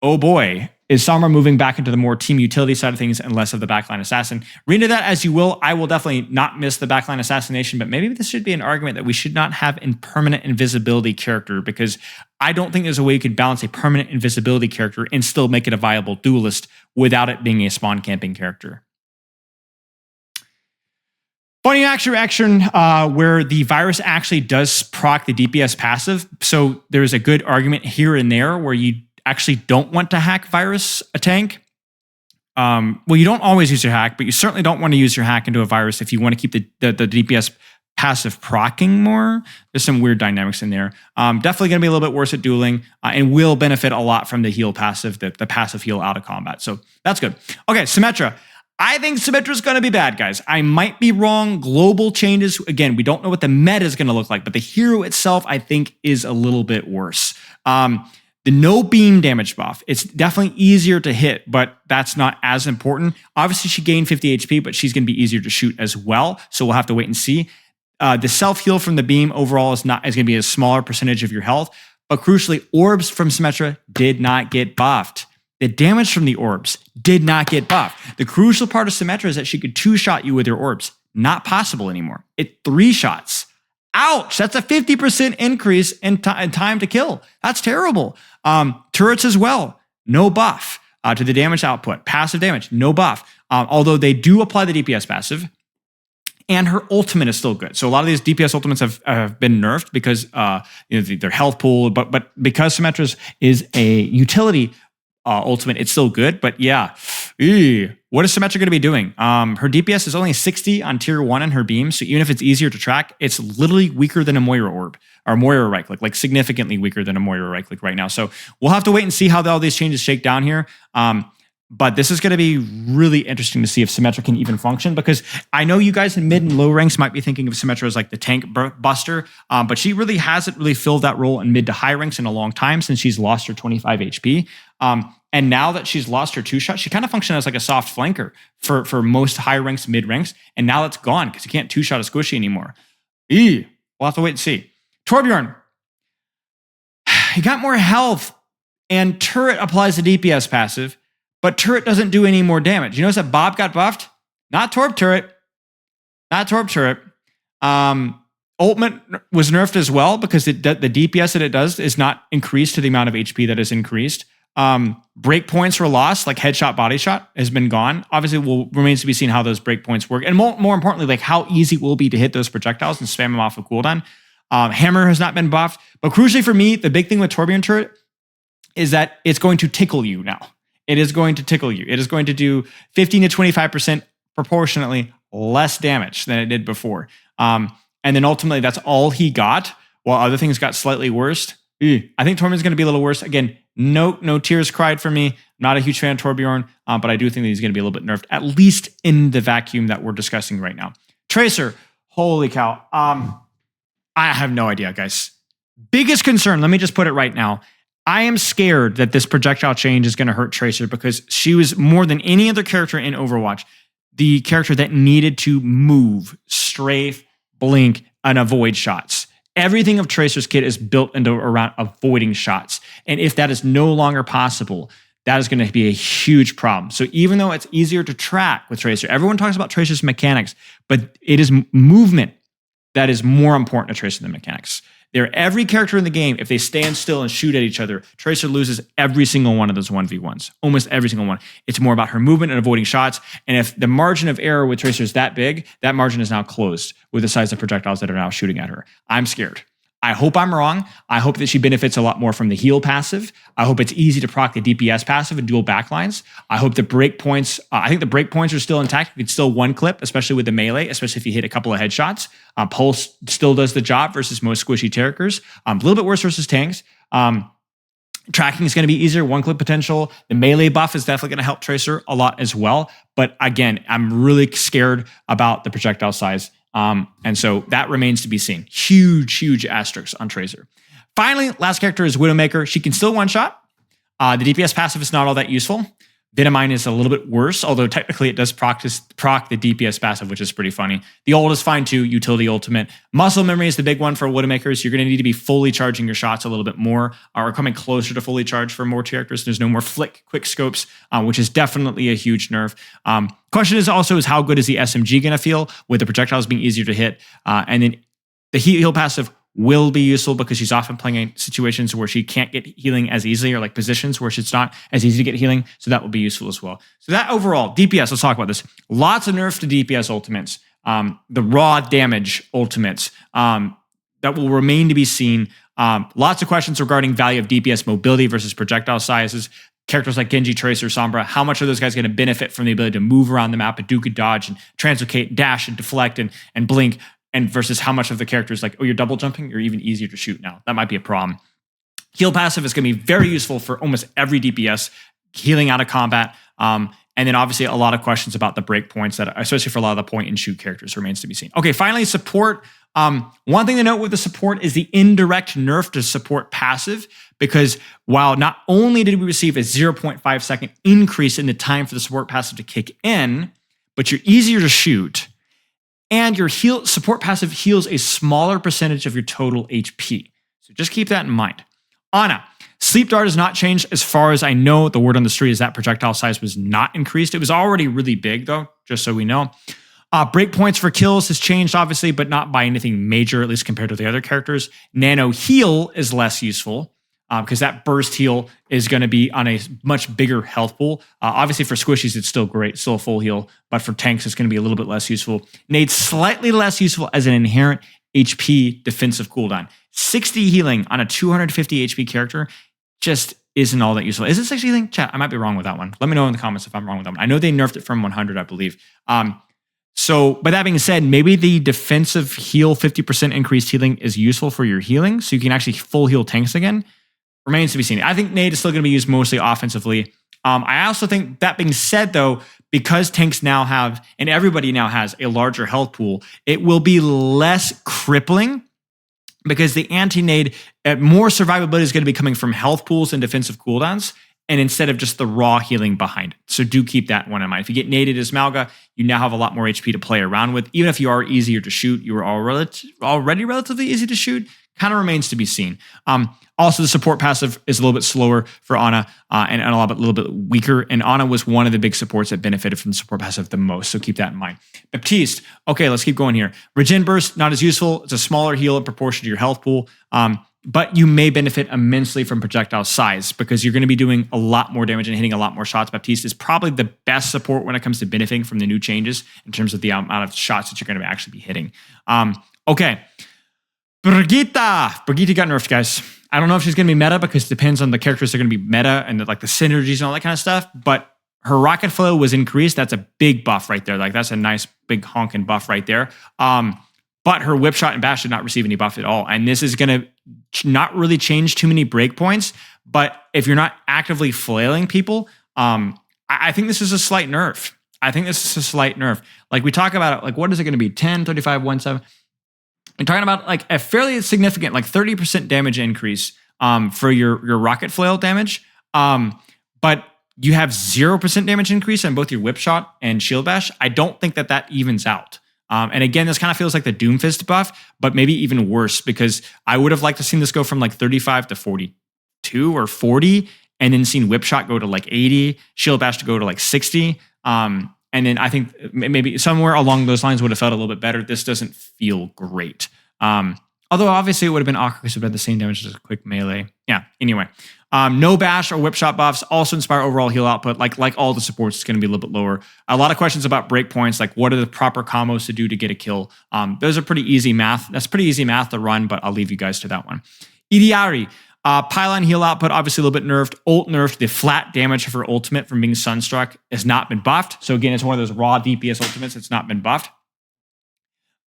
oh boy, is Sombra moving back into the more team utility side of things and less of the backline assassin. Read into that as you will. I will definitely not miss the backline assassination, but maybe this should be an argument that we should not have a permanent invisibility character because I don't think there's a way you could balance a permanent invisibility character and still make it a viable duelist without it being a spawn camping character. Funny action where the virus actually does proc the DPS passive. So there's a good argument here and there where you actually don't want to hack virus a tank. Well, you don't always use your hack, but you certainly don't want to use your hack into a virus if you want to keep the DPS passive proccing more. There's some weird dynamics in there. Definitely going to be a little bit worse at dueling and will benefit a lot from the heal passive, the passive heal out of combat. So that's good. Okay, Symmetra. I think Symmetra is going to be bad, guys. I might be wrong. Global changes. Again, we don't know what the meta is going to look like, but the hero itself, I think, is a little bit worse. The no beam damage buff, it's definitely easier to hit, but that's not as important. Obviously, she gained 50 HP, but she's going to be easier to shoot as well, so we'll have to wait and see. The self-heal from the beam overall is going to be a smaller percentage of your health, but crucially, orbs from Symmetra did not get buffed. The damage from the orbs did not get buffed. The crucial part of Symmetra is that she could 2-shot you with your orbs. Not possible anymore. 3 shots. Ouch, that's a 50% increase in time to kill. That's terrible. Turrets as well, no buff to the damage output. Passive damage, no buff. Although they do apply the DPS passive. And her ultimate is still good. So a lot of these DPS ultimates have been nerfed because their health pool, but because Symmetra's is a utility ultimate, it's still good. But yeah, what is Symmetra going to be doing? Her DPS is only 60 on tier 1 in her beam. So even if it's easier to track, it's literally weaker than a Moira orb or Moira right click, like significantly weaker than a Moira right click right now. So we'll have to wait and see how all these changes shake down here. But this is going to be really interesting to see if Symmetra can even function, because I know you guys in mid and low ranks might be thinking of Symmetra as like the tank buster, but she really hasn't really filled that role in mid to high ranks in a long time since she's lost her 25 HP. And now that she's lost her 2-shot, she kind of functions as like a soft flanker for most high ranks, mid ranks, and now it's gone because you can't 2-shot a squishy anymore. We'll have to wait and see. Torbjorn, he got more health, and turret applies the DPS passive. But turret doesn't do any more damage. You notice that Bob got buffed? Not Torb turret. Not Torb turret. Ultimate was nerfed as well because the DPS that it does is not increased to the amount of HP that is increased. Breakpoints were lost, like headshot, body shot has been gone. Obviously, remains to be seen how those breakpoints work. And more importantly, like how easy it will be to hit those projectiles and spam them off of cooldown. Hammer has not been buffed. But crucially for me, the big thing with Torbjorn turret is that it's going to tickle you now. It is going to tickle you. It is going to do 15 to 25% proportionately less damage than it did before. And then ultimately, that's all he got, while other things got slightly worse. I think Torbjorn's going to be a little worse. Again, no tears cried for me. I'm not a huge fan of Torbjorn, but I do think that he's going to be a little bit nerfed, at least in the vacuum that we're discussing right now. Tracer, holy cow. I have no idea, guys. Biggest concern, let me just put it right now. I am scared that this projectile change is going to hurt Tracer because she was, more than any other character in Overwatch, the character that needed to move, strafe, blink, and avoid shots. Everything of Tracer's kit is built around avoiding shots. And if that is no longer possible, that is going to be a huge problem. So even though it's easier to track with Tracer, everyone talks about Tracer's mechanics, but it is movement that is more important to Tracer than mechanics. Every character in the game, if they stand still and shoot at each other, Tracer loses every single one of those 1v1s. Almost every single one. It's more about her movement and avoiding shots. And if the margin of error with Tracer is that big, that margin is now closed with the size of projectiles that are now shooting at her. I'm scared. I hope I'm wrong. I hope that she benefits a lot more from the heal passive. I hope it's easy to proc the DPS passive and dual backlines. I hope the breakpoints, I think the breakpoints are still intact. You could still one clip, especially with the melee, especially if you hit a couple of headshots. Pulse still does the job versus most squishy characters. A little bit worse versus tanks. Tracking is going to be easier, one clip potential. The melee buff is definitely going to help Tracer a lot as well. But again, I'm really scared about the projectile size. And so that remains to be seen. Huge asterisks on Tracer. Finally, last character is Widowmaker. She can still one-shot. The DPS passive is not all that useful. Venomine is a little bit worse, although technically it does proc the DPS passive, which is pretty funny. The ult is fine too, utility ultimate. Muscle memory is the big one for Widowmakers. You're going to need to be fully charging your shots a little bit more, or coming closer to fully charged for more characters. There's no more flick quick scopes, which is definitely a huge nerf. Question is also how good is the SMG going to feel with the projectiles being easier to hit? And then the heal passive will be useful because she's often playing in situations where she can't get healing as easily, or like positions where it's not as easy to get healing. So that will be useful as well. So that overall, DPS, let's talk about this. Lots of nerfs to DPS ultimates. The raw damage ultimates that will remain to be seen. Lots of questions regarding value of DPS mobility versus projectile sizes. Characters like Genji, Tracer, Sombra, how much are those guys going to benefit from the ability to move around the map and duke dodge and translocate, dash and deflect and blink? And versus how much of the character is like, oh, you're double jumping, you're even easier to shoot now. That might be a problem. Heal passive is going to be very useful for almost every DPS, healing out of combat. And then obviously a lot of questions about the breakpoints that, especially for a lot of the point and shoot characters, remains to be seen. Okay, finally, support. One thing to note with the support is the indirect nerf to support passive, because while not only did we receive a 0.5 second increase in the time for the support passive to kick in, but you're easier to shoot. And your support passive heals a smaller percentage of your total HP. So just keep that in mind. Ana, Sleep Dart has not changed as far as I know. The word on the street is that projectile size was not increased. It was already really big though, just so we know. Breakpoints for kills has changed, obviously, but not by anything major, at least compared to the other characters. Nano heal is less useful because that burst heal is going to be on a much bigger health pool. Obviously, for squishies, it's still great, still a full heal, but for tanks, it's going to be a little bit less useful. Nade's slightly less useful as an inherent HP defensive cooldown. 60 healing on a 250 HP character just isn't all that useful. Is it 60 healing? Chat, I might be wrong with that one. Let me know in the comments if I'm wrong with that one. I know they nerfed it from 100, I believe. So, by that being said, maybe the defensive heal 50% increased healing is useful for your healing, so you can actually full heal tanks again. Remains to be seen. I think Nade is still going to be used mostly offensively. I also think, that being said, though, because tanks now have, and everybody now has, a larger health pool, it will be less crippling because the anti-Nade, more survivability is going to be coming from health pools and defensive cooldowns, and instead of just the raw healing behind it. So do keep that one in mind. If you get naded as Mauga, you now have a lot more HP to play around with. Even if you are easier to shoot, you are already relatively easy to shoot. Kind of remains to be seen. Also, the support passive is a little bit slower for Ana and a little bit weaker. And Ana was one of the big supports that benefited from the support passive the most. So keep that in mind. Baptiste. Okay, let's keep going here. Regen Burst, not as useful. It's a smaller heal in proportion to your health pool. But you may benefit immensely from projectile size because you're going to be doing a lot more damage and hitting a lot more shots. Baptiste is probably the best support when it comes to benefiting from the new changes in terms of the amount of shots that you're going to actually be hitting. Okay. Brigitte got nerfed, guys. I don't know if she's going to be meta because it depends on the characters that are going to be meta and the synergies and all that kind of stuff. But her rocket flow was increased. That's a big buff right there. Like that's a nice big honking buff right there. But her whip shot and bash did not receive any buff at all. And this is going to not really change too many breakpoints. But if you're not actively flailing people, I think this is a slight nerf. Like we talk about it, like what is it going to be? 10, 35, 17. I'm talking about like a fairly significant, like 30% damage increase for your rocket flail damage. But you have 0% damage increase on both your whip shot and shield bash. I don't think that evens out. And again, this kind of feels like the Doomfist buff, but maybe even worse because I would have liked to seen this go from like 35 to 42 or 40 and then seen whip shot go to like 80, shield bash to go to like 60. And then I think maybe somewhere along those lines would have felt a little bit better. This doesn't feel great. Although obviously it would have been awkward because it would have had the same damage as a quick melee. Yeah, anyway. No bash or whip shot buffs also inspire overall heal output. Like all the supports, it's going to be a little bit lower. A lot of questions about breakpoints, like what are the proper combos to do to get a kill? Those are pretty easy math. That's pretty easy math to run, but I'll leave you guys to that one. Illari. Pylon heal output, obviously a little bit nerfed. Ult nerfed. The flat damage of her ultimate from being sunstruck has not been buffed. So again, it's one of those raw DPS ultimates that's not been buffed.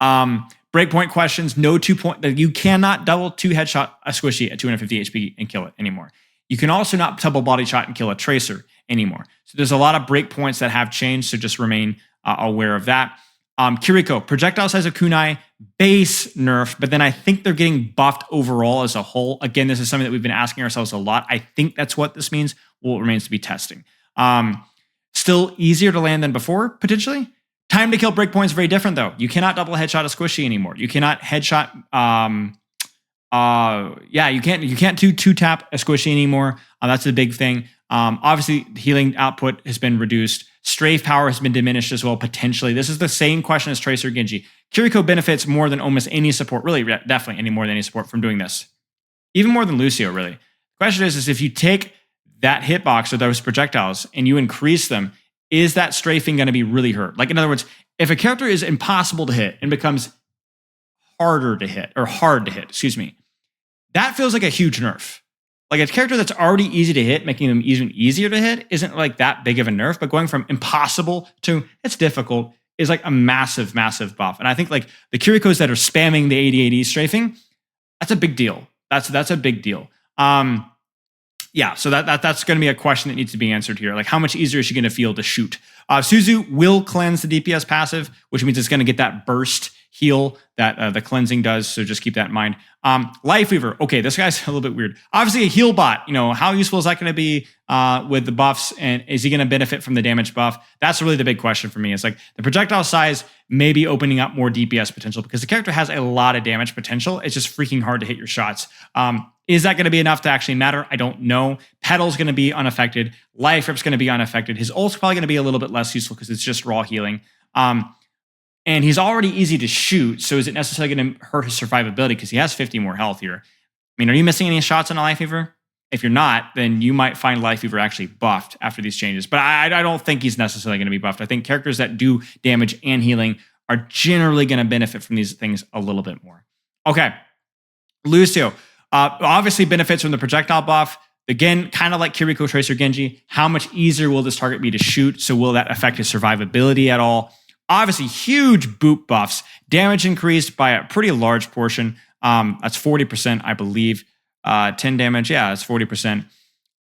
Breakpoint questions, no 2-point. You cannot double 2 headshot a squishy at 250 HP and kill it anymore. You can also not double body shot and kill a tracer anymore. So there's a lot of breakpoints that have changed, so just remain aware of that. Kiriko, projectile size of kunai, base nerf, but then I think they're getting buffed overall as a whole. Again, this is something that we've been asking ourselves a lot. I think that's what this means. Well, it remains to be testing. Still easier to land than before, potentially. Time to kill breakpoints very different, though. You cannot double headshot a squishy anymore. You cannot headshot... you can't do 2-tap a squishy anymore. That's the big thing. Obviously, healing output has been reduced. Strafe power has been diminished as well, potentially. This is the same question as Tracer Genji. Kiriko benefits more than almost any support, really, definitely any more than any support from doing this. Even more than Lucio, really. The question is if you take that hitbox or those projectiles and you increase them, is that strafing going to be really hurt? Like, in other words, if a character is impossible to hit and becomes hard to hit, that feels like a huge nerf. Like a character that's already easy to hit, making them even easier to hit isn't like that big of a nerf, but going from impossible to it's difficult is like a massive, massive buff. And I think like the Kirikos that are spamming the 80-80 strafing, that's a big deal. That's a big deal. So that's going to be a question that needs to be answered here. Like how much easier is she going to feel to shoot? Suzu will cleanse the DPS passive, which means it's going to get that burst heal that the cleansing does. So just keep that in mind. Lifeweaver. Okay, this guy's a little bit weird. Obviously a heal bot, how useful is that going to be with the buffs? And is he going to benefit from the damage buff? That's really the big question for me. It's like the projectile size may be opening up more DPS potential because the character has a lot of damage potential. It's just freaking hard to hit your shots. Is that going to be enough to actually matter? I don't know. Pedal's going to be unaffected. Life Rip's going to be unaffected. His ult's probably going to be a little bit less useful because it's just raw healing. And he's already easy to shoot, so is it necessarily going to hurt his survivability because he has 50 more health here? I mean, are you missing any shots on a Lifeweaver? If you're not, then you might find Lifeweaver actually buffed after these changes. But I don't think he's necessarily going to be buffed. I think characters that do damage and healing are generally going to benefit from these things a little bit more. Okay, Lucio obviously benefits from the projectile buff. Again, kind of like Kiriko, Tracer, Genji, how much easier will this target be to shoot? So will that affect his survivability at all? Obviously, huge boop buffs. Damage increased by a pretty large portion. That's 40%, I believe. 10 damage, yeah, that's 40%.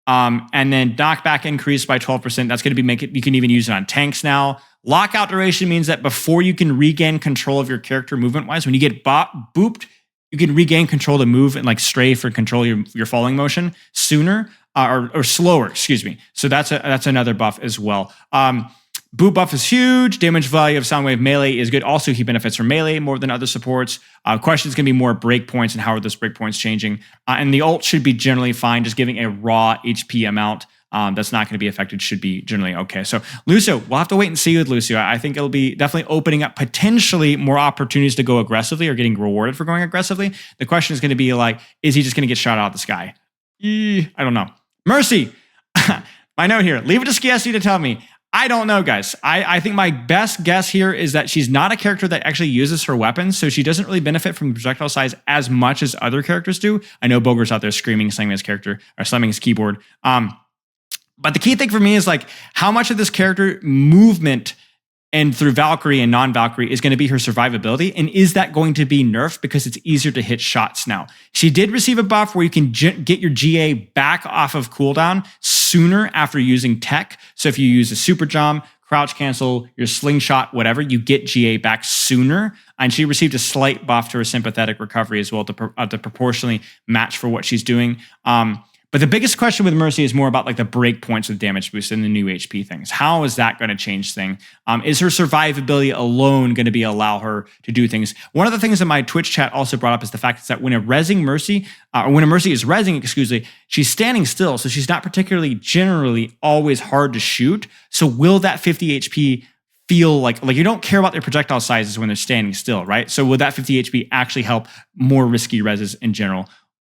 And then knockback increased by 12%. That's going to be you can even use it on tanks now. Lockout duration means that before you can regain control of your character movement-wise, when you get booped, you can regain control to move and like strafe or control your falling motion sooner or slower, excuse me. So that's another buff as well. Boot buff is huge. Damage value of Soundwave melee is good. Also, he benefits from melee more than other supports. Question is going to be more breakpoints and how are those breakpoints changing. And the ult should be generally fine. Just giving a raw HP amount that's not going to be affected should be generally okay. So Lucio, we'll have to wait and see with Lucio. I think it'll be definitely opening up potentially more opportunities to go aggressively or getting rewarded for going aggressively. The question is going to be like, is he just going to get shot out of the sky? I don't know. Mercy. My note here. Leave it to Cassidy to tell me. I don't know, guys. I think my best guess here is that she's not a character that actually uses her weapons, so she doesn't really benefit from projectile size as much as other characters do. I know Boger's out there screaming, slamming his character, or slamming his keyboard. But the key thing for me is like how much of this character movement and through Valkyrie and non-Valkyrie is going to be her survivability, and is that going to be nerfed because it's easier to hit shots now? She did receive a buff where you can get your GA back off of cooldown sooner after using tech. So if you use a super jump, crouch cancel, your slingshot, whatever, you get GA back sooner. And she received a slight buff to her sympathetic recovery as well to proportionally match for what she's doing. But the biggest question with Mercy is more about like the break points with damage boost and the new HP things. How is that going to change things? Is her survivability alone going to be allow her to do things? One of the things that my Twitch chat also brought up is the fact that when a Mercy is rezzing, she's standing still, so she's not particularly generally always hard to shoot. So will that 50 HP feel like you don't care about their projectile sizes when they're standing still, right? So will that 50 HP actually help more risky rezzes in general?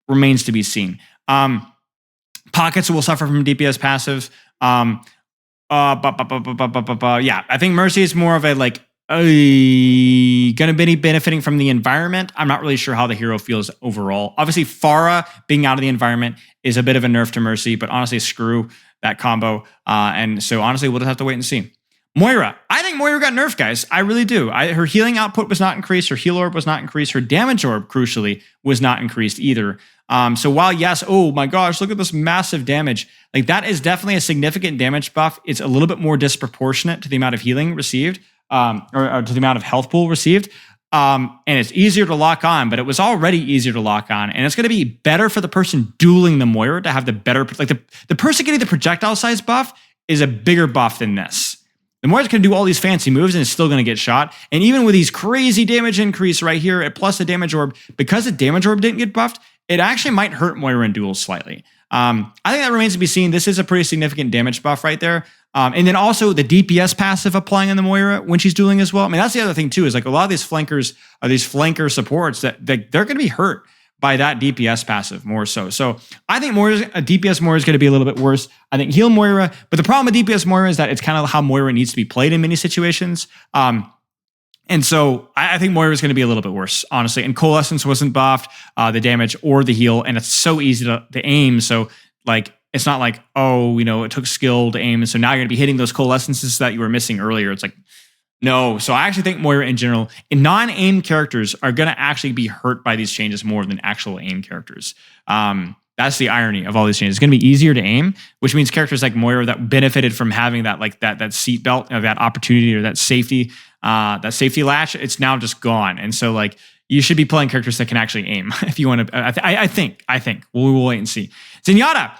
Remains to be seen. Pockets will suffer from DPS passive. Yeah, I think Mercy is more of a like going to be benefiting from the environment. I'm not really sure how the hero feels overall. Obviously, Pharah being out of the environment is a bit of a nerf to Mercy, but honestly, screw that combo. And so honestly, we'll just have to wait and see. Moira. I think Moira got nerfed, guys. I really do. Her healing output was not increased. Her heal orb was not increased. Her damage orb, crucially, was not increased either. So while, yes, oh my gosh, look at this massive damage. Like that is definitely a significant damage buff. It's a little bit more disproportionate to the amount of healing received, or to the amount of health pool received. And it's easier to lock on, but it was already easier to lock on. And it's going to be better for the person dueling the Moira to have the better, like the person getting the projectile size buff is a bigger buff than this. The Moira's going to do all these fancy moves and it's still going to get shot. And even with these crazy damage increase right here, plus the damage orb, because the damage orb didn't get buffed, it actually might hurt Moira in duels slightly. I think that remains to be seen. This is a pretty significant damage buff right there. And then also the DPS passive applying on the Moira when she's dueling as well. I mean, that's the other thing too, is like a lot of these flankers are these flanker supports that they're going to be hurt by that DPS passive more so. So I think DPS Moira is going to be a little bit worse. I think heal Moira, but the problem with DPS Moira is that it's kind of how Moira needs to be played in many situations. And so I think Moira is going to be a little bit worse, honestly. And Coalescence wasn't buffed, the damage or the heal, and it's so easy to aim. So like, it's not like, oh, it took skill to aim. And so now you're going to be hitting those Coalescences that you were missing earlier. It's like, no. So I actually think Moira in general, and non-aim characters are going to actually be hurt by these changes more than actual aim characters. That's the irony of all these changes. It's going to be easier to aim, which means characters like Moira that benefited from having that seatbelt, that opportunity or that safety latch, it's now just gone. And so like you should be playing characters that can actually aim if you want to. I think we'll wait and see. Zenyatta.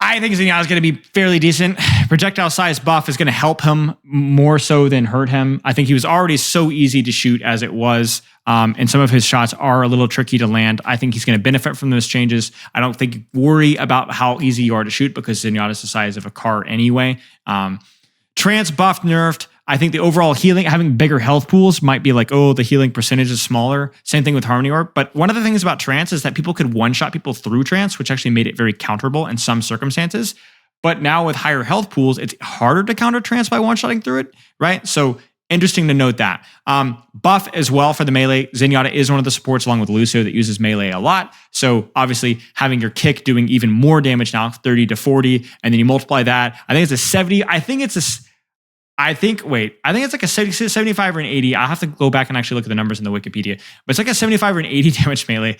I think Zenyatta is going to be fairly decent. Projectile size buff is going to help him more so than hurt him. I think he was already so easy to shoot as it was. And some of his shots are a little tricky to land. I think he's going to benefit from those changes. I don't think you worry about how easy you are to shoot because Zenyatta is the size of a car anyway. Trance buffed, nerfed. I think the overall healing, having bigger health pools might be like, oh, the healing percentage is smaller. Same thing with Harmony Orb. But one of the things about Trance is that people could one-shot people through Trance, which actually made it very counterable in some circumstances. But now with higher health pools, it's harder to counter Trance by one-shotting through it, right? So interesting to note that. Buff as well for the melee. Zenyatta is one of the supports along with Lucio that uses melee a lot. So obviously having your kick doing even more damage now, 30 to 40, and then you multiply that. I think it's a 70. I think it's like a 70, 75 or an 80. I'll have to go back and actually look at the numbers in the Wikipedia. But it's like a 75 or an 80 damage melee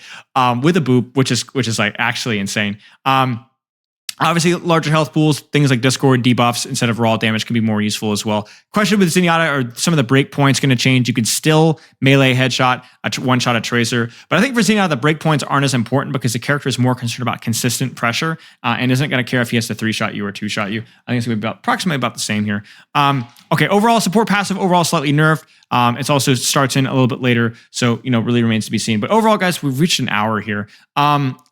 with a boop, which is like actually insane. Obviously, larger health pools, things like Discord debuffs instead of raw damage can be more useful as well. Question with Zenyatta, are some of the breakpoints going to change? You could still melee headshot, one-shot a Tracer. But I think for Zenyatta, the breakpoints aren't as important because the character is more concerned about consistent pressure and isn't going to care if he has to 3-shot you or 2-shot you. I think it's going to be approximately about the same here. Okay, overall support passive, overall slightly nerfed. It also starts in a little bit later, so really remains to be seen. But overall, guys, we've reached an hour here.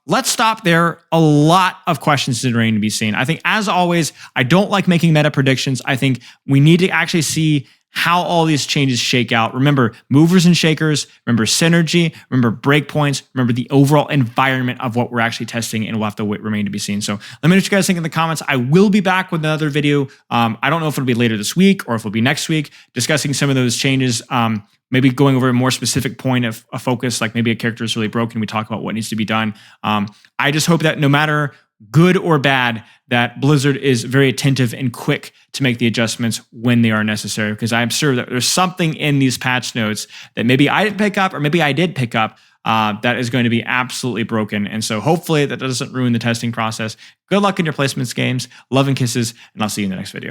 Let's stop there. A lot of questions that remain to be seen. I think, as always, I don't like making meta predictions. I think we need to actually see how all these changes shake out. Remember movers and shakers, remember synergy, remember breakpoints, remember the overall environment of what we're actually testing, and we'll have to remain to be seen. So let me know what you guys think in the comments. I will be back with another video. I don't know if it'll be later this week or if it'll be next week, discussing some of those changes. Maybe going over a more specific point of a focus, like maybe a character is really broken. We talk about what needs to be done. I just hope that no matter good or bad, that Blizzard is very attentive and quick to make the adjustments when they are necessary, because I'm sure that there's something in these patch notes that maybe I didn't pick up or maybe I did pick up that is going to be absolutely broken. And so hopefully that doesn't ruin the testing process. Good luck in your placements games. Love and kisses, and I'll see you in the next video.